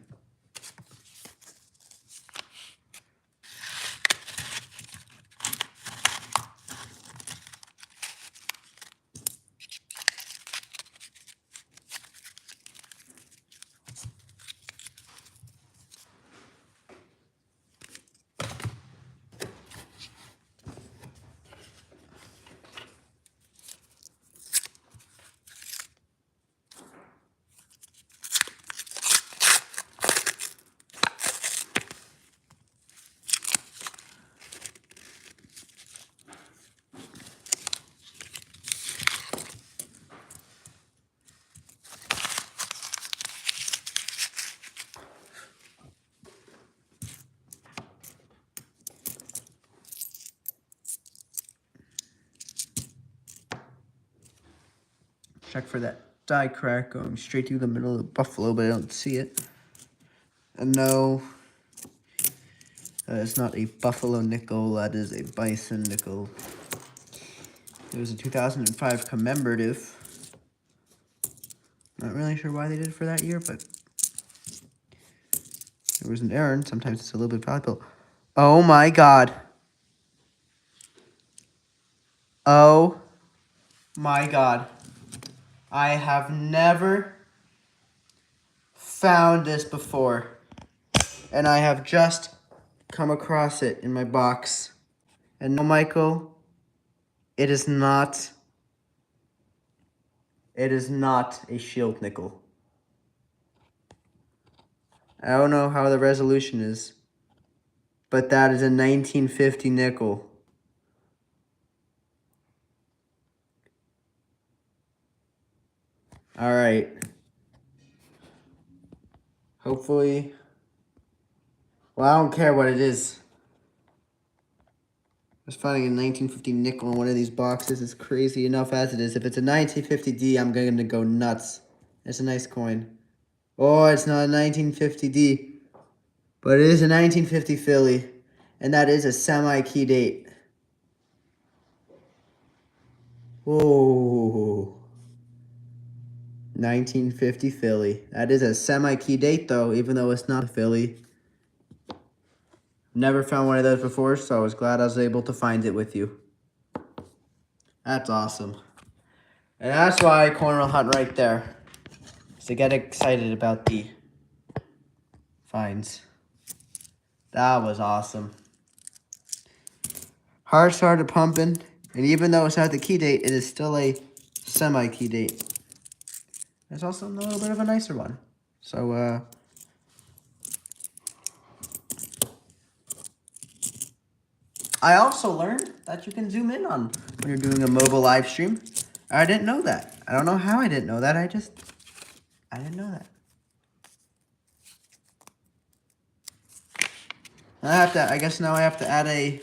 Check for that die crack going straight through the middle of the buffalo, but I don't see it. And no, it's not a buffalo nickel, that is a bison nickel. It was a 2005 commemorative. Not really sure why they did it for that year, but there was an error, and sometimes it's a little bit valuable. Oh my god. Oh my god. I have never found this before, and I have just come across it in my box. And no, Michael, it is not a shield nickel. I don't know how the resolution is, but that is a 1950 nickel. All right. Hopefully, well, I don't care what it is. Just finding a 1950 nickel in one of these boxes is crazy enough as it is. If it's a 1950D, I'm going to go nuts. It's a nice coin. Oh, it's not a 1950D, but it is a 1950 Philly. And that is a semi-key date. Whoa. 1950 Philly. That is a semi-key date, though, even though it's not a Philly. Never found one of those before, so I was glad I was able to find it with you. That's awesome. And that's why I corner hunt right there. So get excited about the finds. That was awesome. Heart started pumping, and even though it's not the key date, it is still a semi-key date. There's also a little bit of a nicer one. So, I also learned that you can zoom in on when you're doing a mobile live stream. I didn't know that. I don't know how I didn't know that. I didn't know that. I guess now I have to add a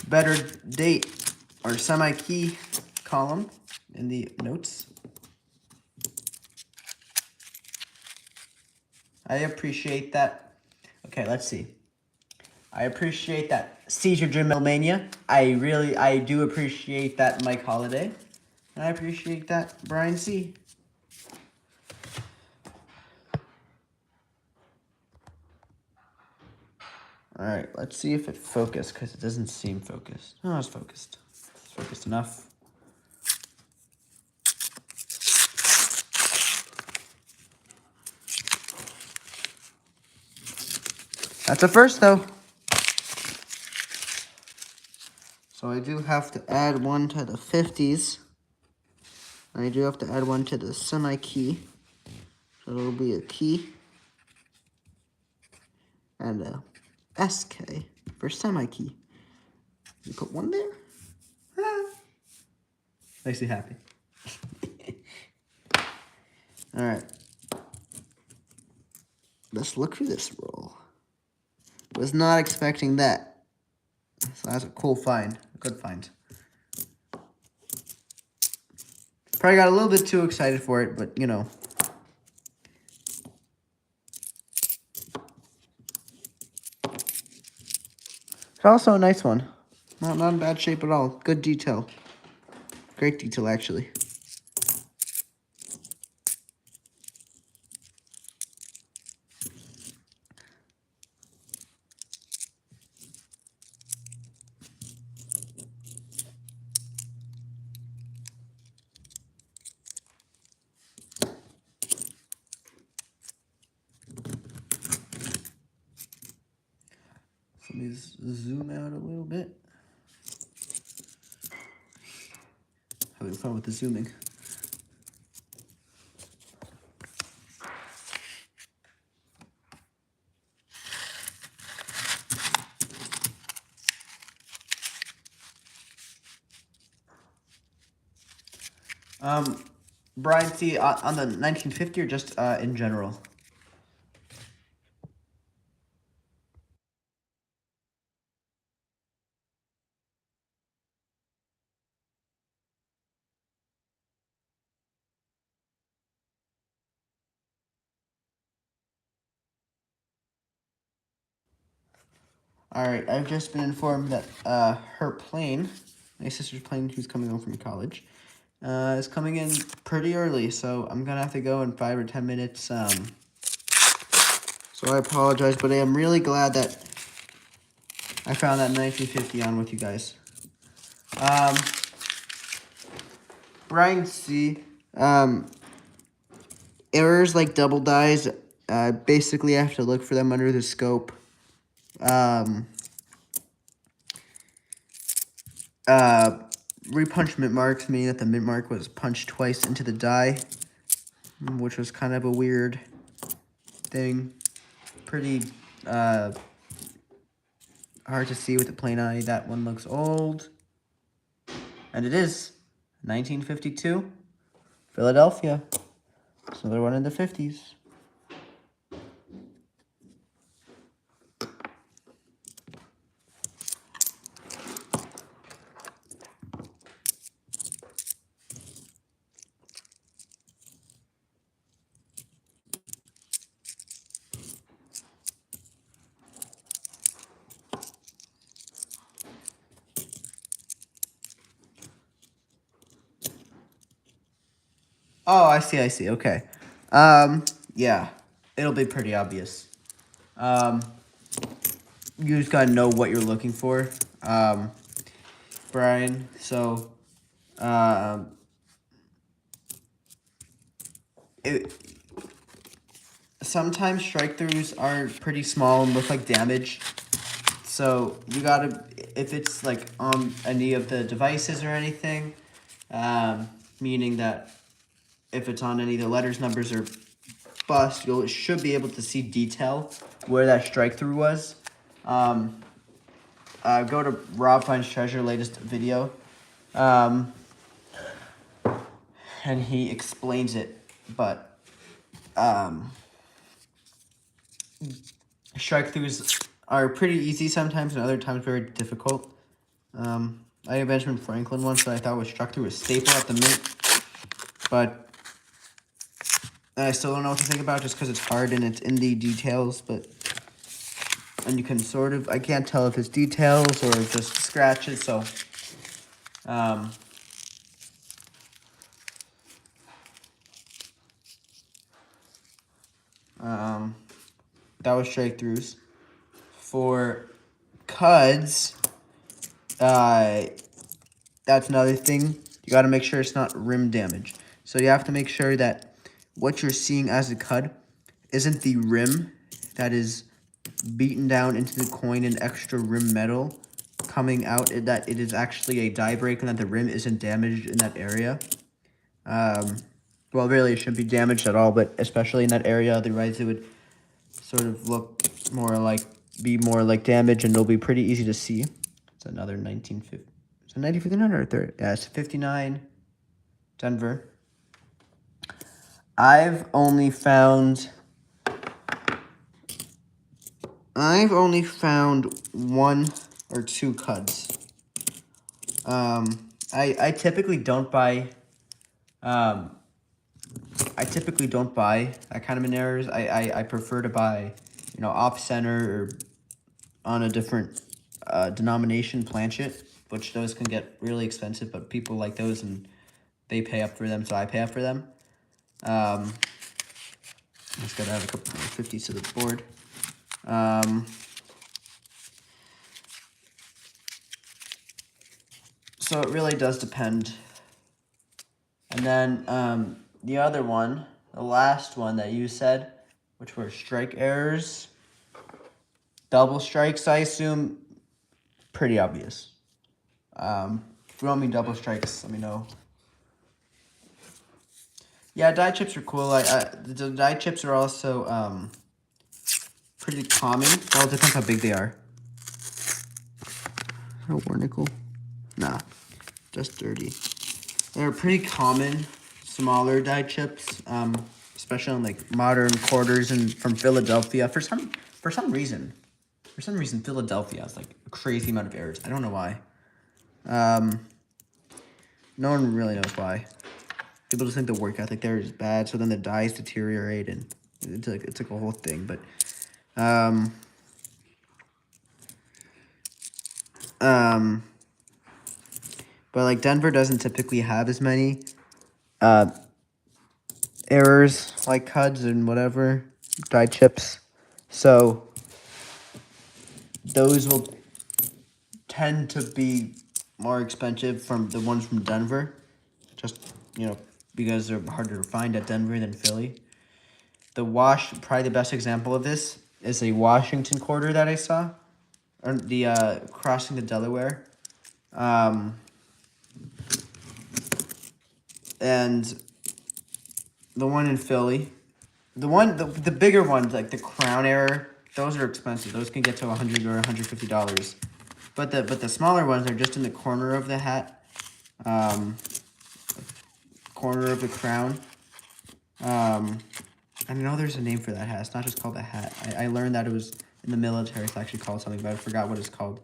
better date or semi-key column in the notes. I appreciate that. Okay, let's see. I appreciate that Seizure Dream Mania. I do appreciate that Mike Holiday. And I appreciate that Brian C. Alright, let's see if it focused, because it doesn't seem focused. Oh, it's focused. It's focused enough. That's a first, though. So I do have to add one to the 50s. And I do have to add one to the semi-key. So it'll be a key. And a SK for semi-key. You put one there? Ah. Makes me happy. Alright. Let's look for this roll. Was not expecting that. So that's a cool find. A good find. Probably got a little bit too excited for it, but you know. It's also a nice one. Not in bad shape at all. Good detail. Great detail, actually. Let me zoom out a little bit. Having fun with the zooming. Brian C, on the 1950 or just in general? Alright, I've just been informed that her plane, my sister's plane who's coming home from college, is coming in pretty early, so I'm gonna have to go in 5 or 10 minutes. So I apologize, but I am really glad that I found that 1950 on with you guys. Brian C, errors like double dies, basically I have to look for them under the scope. Repunchment marks mean that the mid mark was punched twice into the die, which was kind of a weird thing. Pretty hard to see with the plain eye. That one looks old. And it is 1952, Philadelphia. So they're one in the 50s. Oh, I see. Okay. Yeah, it'll be pretty obvious. You just gotta know what you're looking for, Brian. So, it sometimes strike throughs are pretty small and look like damage. So you gotta, if it's like on any of the devices or anything, meaning that if it's on any of the letters, numbers, or bust, you should be able to see detail where that strike through was. Go to Rob Finds Treasure latest video, and he explains it. But strike throughs are pretty easy sometimes, and other times very difficult. I had a Benjamin Franklin once that I thought was struck through a staple at the mint, but I still don't know what to think about just because it's hard and it's in the details. And you can sort of, I can't tell if it's details or just scratches. So, that was straight throughs. For cuds, that's another thing. You got to make sure it's not rim damage. So you have to make sure that what you're seeing as a cud isn't the rim that is beaten down into the coin and extra rim metal coming out, that it is actually a die break and that the rim isn't damaged in that area. Well, really, it shouldn't be damaged at all, but especially in that area, otherwise it would sort of look more like, be more like damage, and it'll be pretty easy to see. It's another 1950. Is it 1959 or 30? Yeah, it's 59 Denver. I've only found one or two cuds. I typically don't buy that kind of errors. I prefer to buy, off center or on a different denomination planchet, which those can get really expensive, but people like those and they pay up for them, so I pay up for them. Just gotta add a couple more 50s to the board. So it really does depend. And then the other one, the last one that you said, which were strike errors, double strikes, I assume, pretty obvious. If you want me double strikes, let me know. Yeah, die chips are cool. The die chips are also pretty common. Well, it depends how big they are. A war nickel? Nah, just dirty. They're pretty common, smaller die chips, especially on like modern quarters and from Philadelphia. For some reason, Philadelphia has like a crazy amount of errors. I don't know why. No one really knows why. People just think the work ethic there is bad, so then the dies deteriorate, and it's like a whole thing. But but like Denver doesn't typically have as many errors like cuds and whatever die chips, so those will tend to be more expensive from the ones from Denver, just because they're harder to find at Denver than Philly. Probably the best example of this is a Washington quarter that I saw, or the crossing the Delaware, and the one in Philly, the bigger ones like the crown error, those are expensive. Those can get to $100 or $150. But the smaller ones are just in the corner of the hat, corner of the crown. I know there's a name for that hat. It's not just called a hat. I learned that it was in the military. It's actually called something, but I forgot what it's called.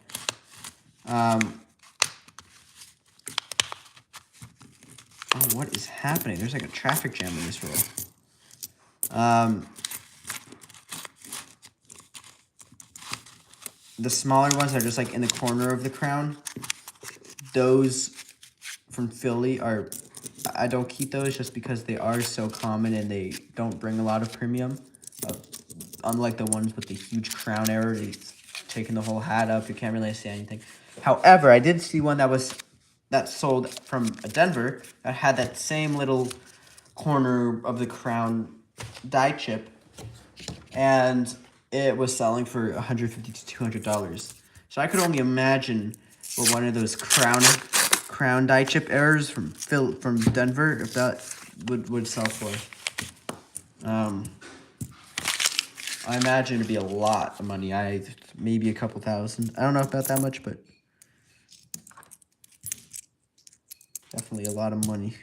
Oh, what is happening? There's like a traffic jam in this road. The smaller ones are just like in the corner of the crown. Those from Philly are, I don't keep those just because they are so common and they don't bring a lot of premium. Unlike the ones with the huge crown error, it's taking the whole hat up. You can't really see anything. However, I did see one that sold from Denver that had that same little corner of the crown die chip, and it was selling for $150 to $200. So I could only imagine what one of those crown die chip errors from Denver, if that would sell for. I imagine it'd be a lot of money. Maybe a couple thousand. I don't know about that much, but definitely a lot of money.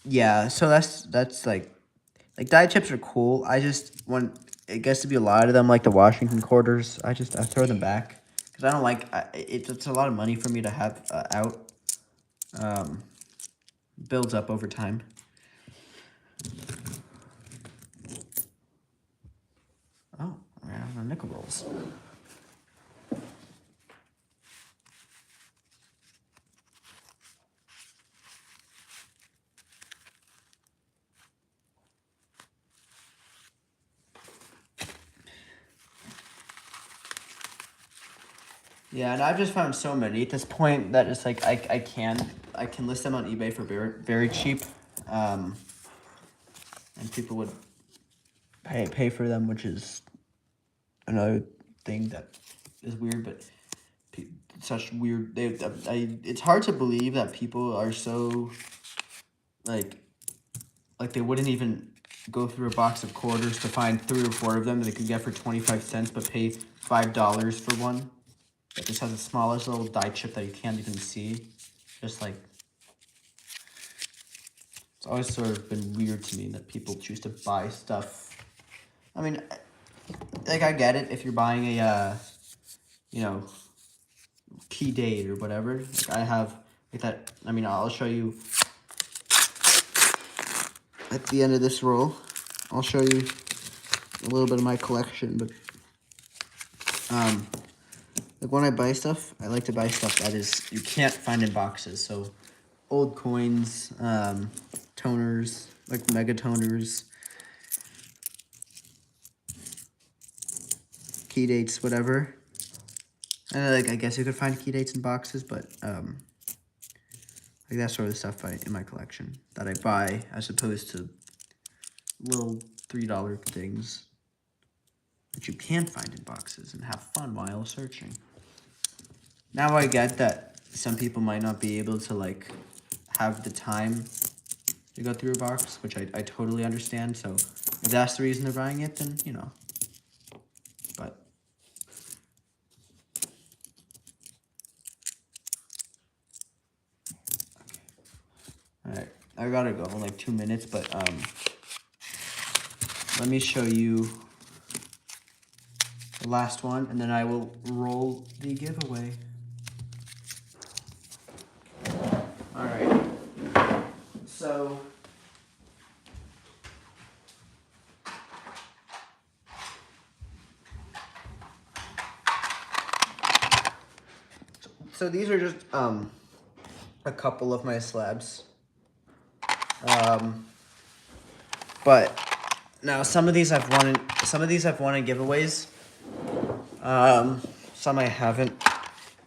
Yeah, so that's like die chips are cool. I just want it gets to be a lot of them, like the Washington quarters. I throw them back because I don't like it's a lot of money for me to have out. Builds up over time. Oh, we're out of nickel rolls. Yeah, and I've just found so many at this point that it's like I can list them on eBay for very cheap, and people would pay for them, which is another thing that is weird. But such weird it's hard to believe that people are so like they wouldn't even go through a box of quarters to find 3 or 4 of them that they could get for 25 cents, but pay $5 for one. It just has the smallest little die chip that you can't even see. Just like, it's always sort of been weird to me that people choose to buy stuff. I mean, like, I get it if you're buying a, key date or whatever. Like, I have, like that, I mean, I'll show you at the end of this roll. I'll show you a little bit of my collection, but, like when I buy stuff, I like to buy stuff that you can't find in boxes. So old coins, toners, like mega toners, key dates, whatever. And like I guess you could find key dates in boxes, but like that sort of stuff in my collection that I buy as opposed to little $3 things that you can find in boxes and have fun while searching. Now I get that some people might not be able to like have the time to go through a box, which I totally understand. So if that's the reason they're buying it, then but okay. All right, I gotta go in like 2 minutes, but let me show you the last one, and then I will roll the giveaway. All right. So these are just a couple of my slabs. But now some of these I've won in giveaways. Some I haven't.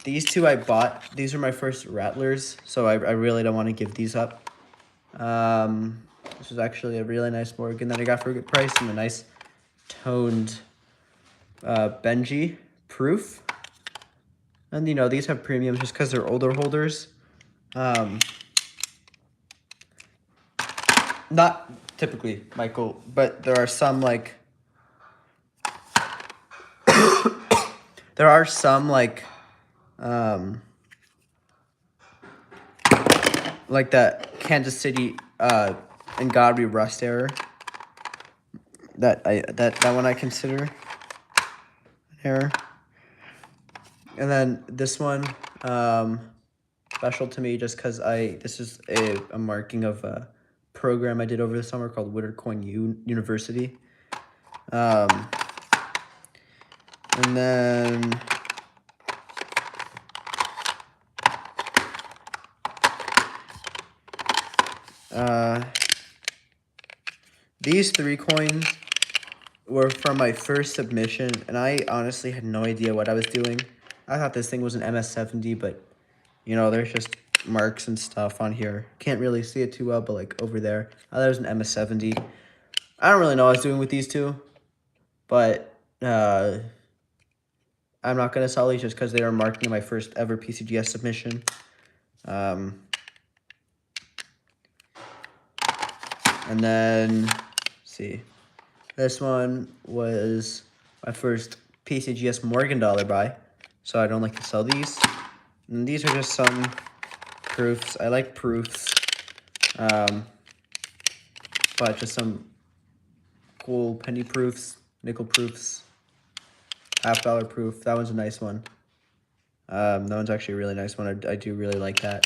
These 2 I bought. These are my first Rattlers, so I really don't want to give these up. This is actually a really nice Morgan that I got for a good price, and a nice toned Benji proof. And these have premiums just because they're older holders. Not typically, Michael, but there are some like like that Kansas City and Godby Rust error that one I consider an error. And then this one special to me just because this is a marking of program I did over the summer called Wintercoin University. And then these 3 coins were from my first submission, and I honestly had no idea what I was doing. I thought this thing was an MS-70, but, you know, there's just marks and stuff on here. Can't really see it too well, but, like, over there, I thought it was an MS-70. I don't really know what I was doing with these 2, but I'm not going to sell these just because they were marking my first ever PCGS submission. And then, let's see, this one was my first PCGS Morgan dollar buy, so I don't like to sell these. And these are just some proofs. I like proofs, but just some cool penny proofs, nickel proofs, $half proof. That one's a nice one. That one's actually a really nice one. I do really like that.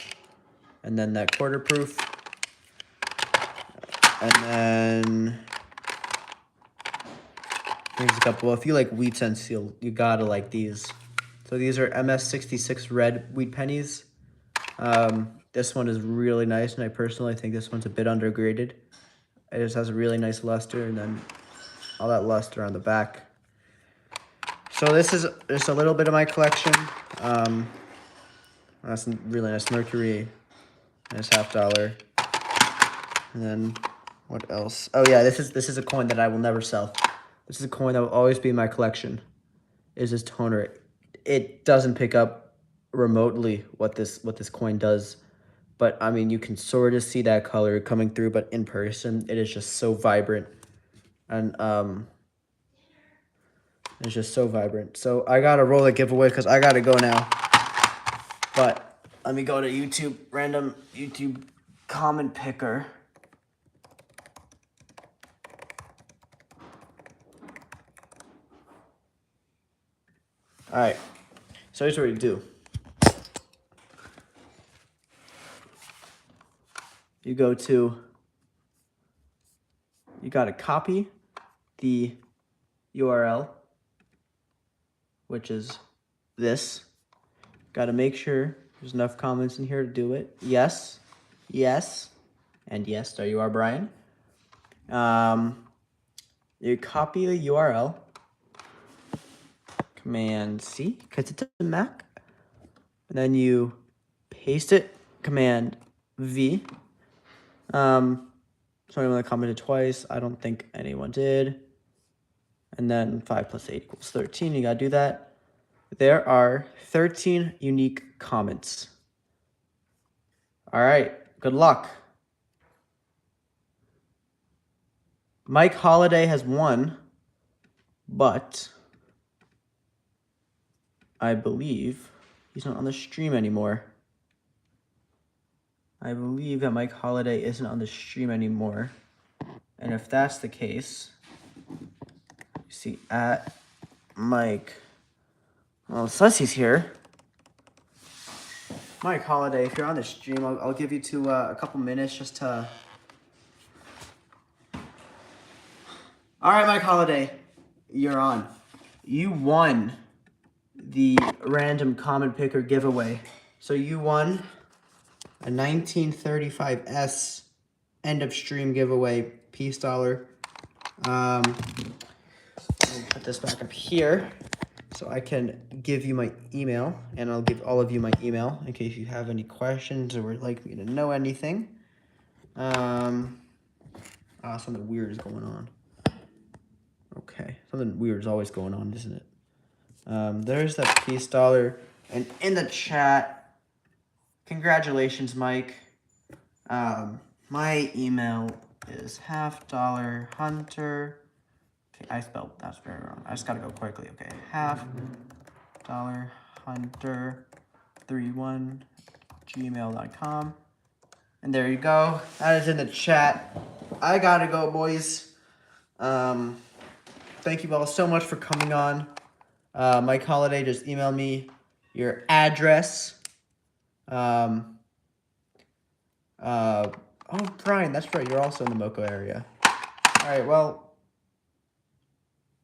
And then that quarter proof. And then here's a couple. Well, if you like wheat and seal, you gotta like these. So these are MS66 red wheat pennies. This one is really nice, and I personally think this one's a bit undergraded. It just has a really nice luster, and then all that luster on the back. So this is just a little bit of my collection. That's a really nice Mercury. Nice $half. And then what else? Oh yeah, this is a coin that I will never sell. This is a coin that will always be in my collection. Is this toner? It doesn't pick up remotely what this coin does, but I mean you can sort of see that color coming through. But in person, it is just so vibrant, and it's just so vibrant. So I gotta roll the giveaway because I gotta go now. But let me go to YouTube, random YouTube comment picker. All right, so here's what you do. You gotta copy the URL, which is this. Gotta make sure there's enough comments in here to do it. Yes, yes, and yes, there you are, Brian. You copy the URL, Command C, because it's a Mac, and then you paste it, Command V. Someone only commented twice. I don't think anyone did. And then 5 plus 8 equals 13. You gotta do that. There are 13 unique comments. All right, good luck. Mike Holiday has won, but I believe he's not on the stream anymore. I believe that Mike Holiday isn't on the stream anymore. And if that's the case, you see at Mike, well, it says he's here. Mike Holiday, if you're on the stream, I'll give you a couple minutes just to... All right, Mike Holiday, you're on. You won the random comment picker giveaway. So you won a 1935S end of stream giveaway peace dollar. Let me put this back up here so I can give you my email, and I'll give all of you my email in case you have any questions or would like me to know anything. Something weird is going on. Okay, something weird is always going on, isn't it? There's that peace dollar, and in the chat, congratulations, Mike. My email is $half$hunter. Okay, I spelled that's very wrong. I just gotta go quickly. Okay, $half$hunter31@gmail.com. And there you go. That is in the chat. I gotta go, boys. Thank you all so much for coming on. Mike Holiday, just email me your address. Oh, Brian, that's right. You're also in the Moco area. All right, well,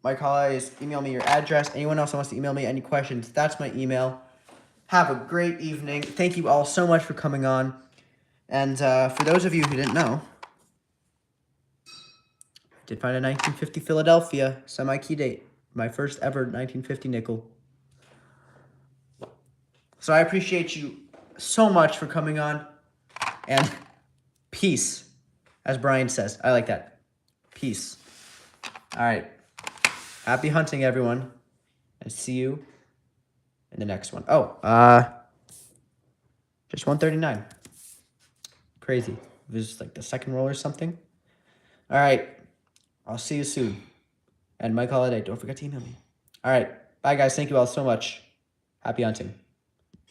Mike Holidays, email me your address. Anyone else that wants to email me any questions, that's my email. Have a great evening. Thank you all so much for coming on. And for those of you who didn't know, I did find a 1950 Philadelphia semi-key date. My first ever 1950 nickel. So I appreciate you so much for coming on. And peace, as Brian says. I like that. Peace. All right. Happy hunting, everyone. And see you in the next one. Oh, just 139. Crazy. It was like the second roll or something. All right. I'll see you soon. And Mike Holiday, don't forget to email me. All right. Bye, guys. Thank you all so much. Happy hunting.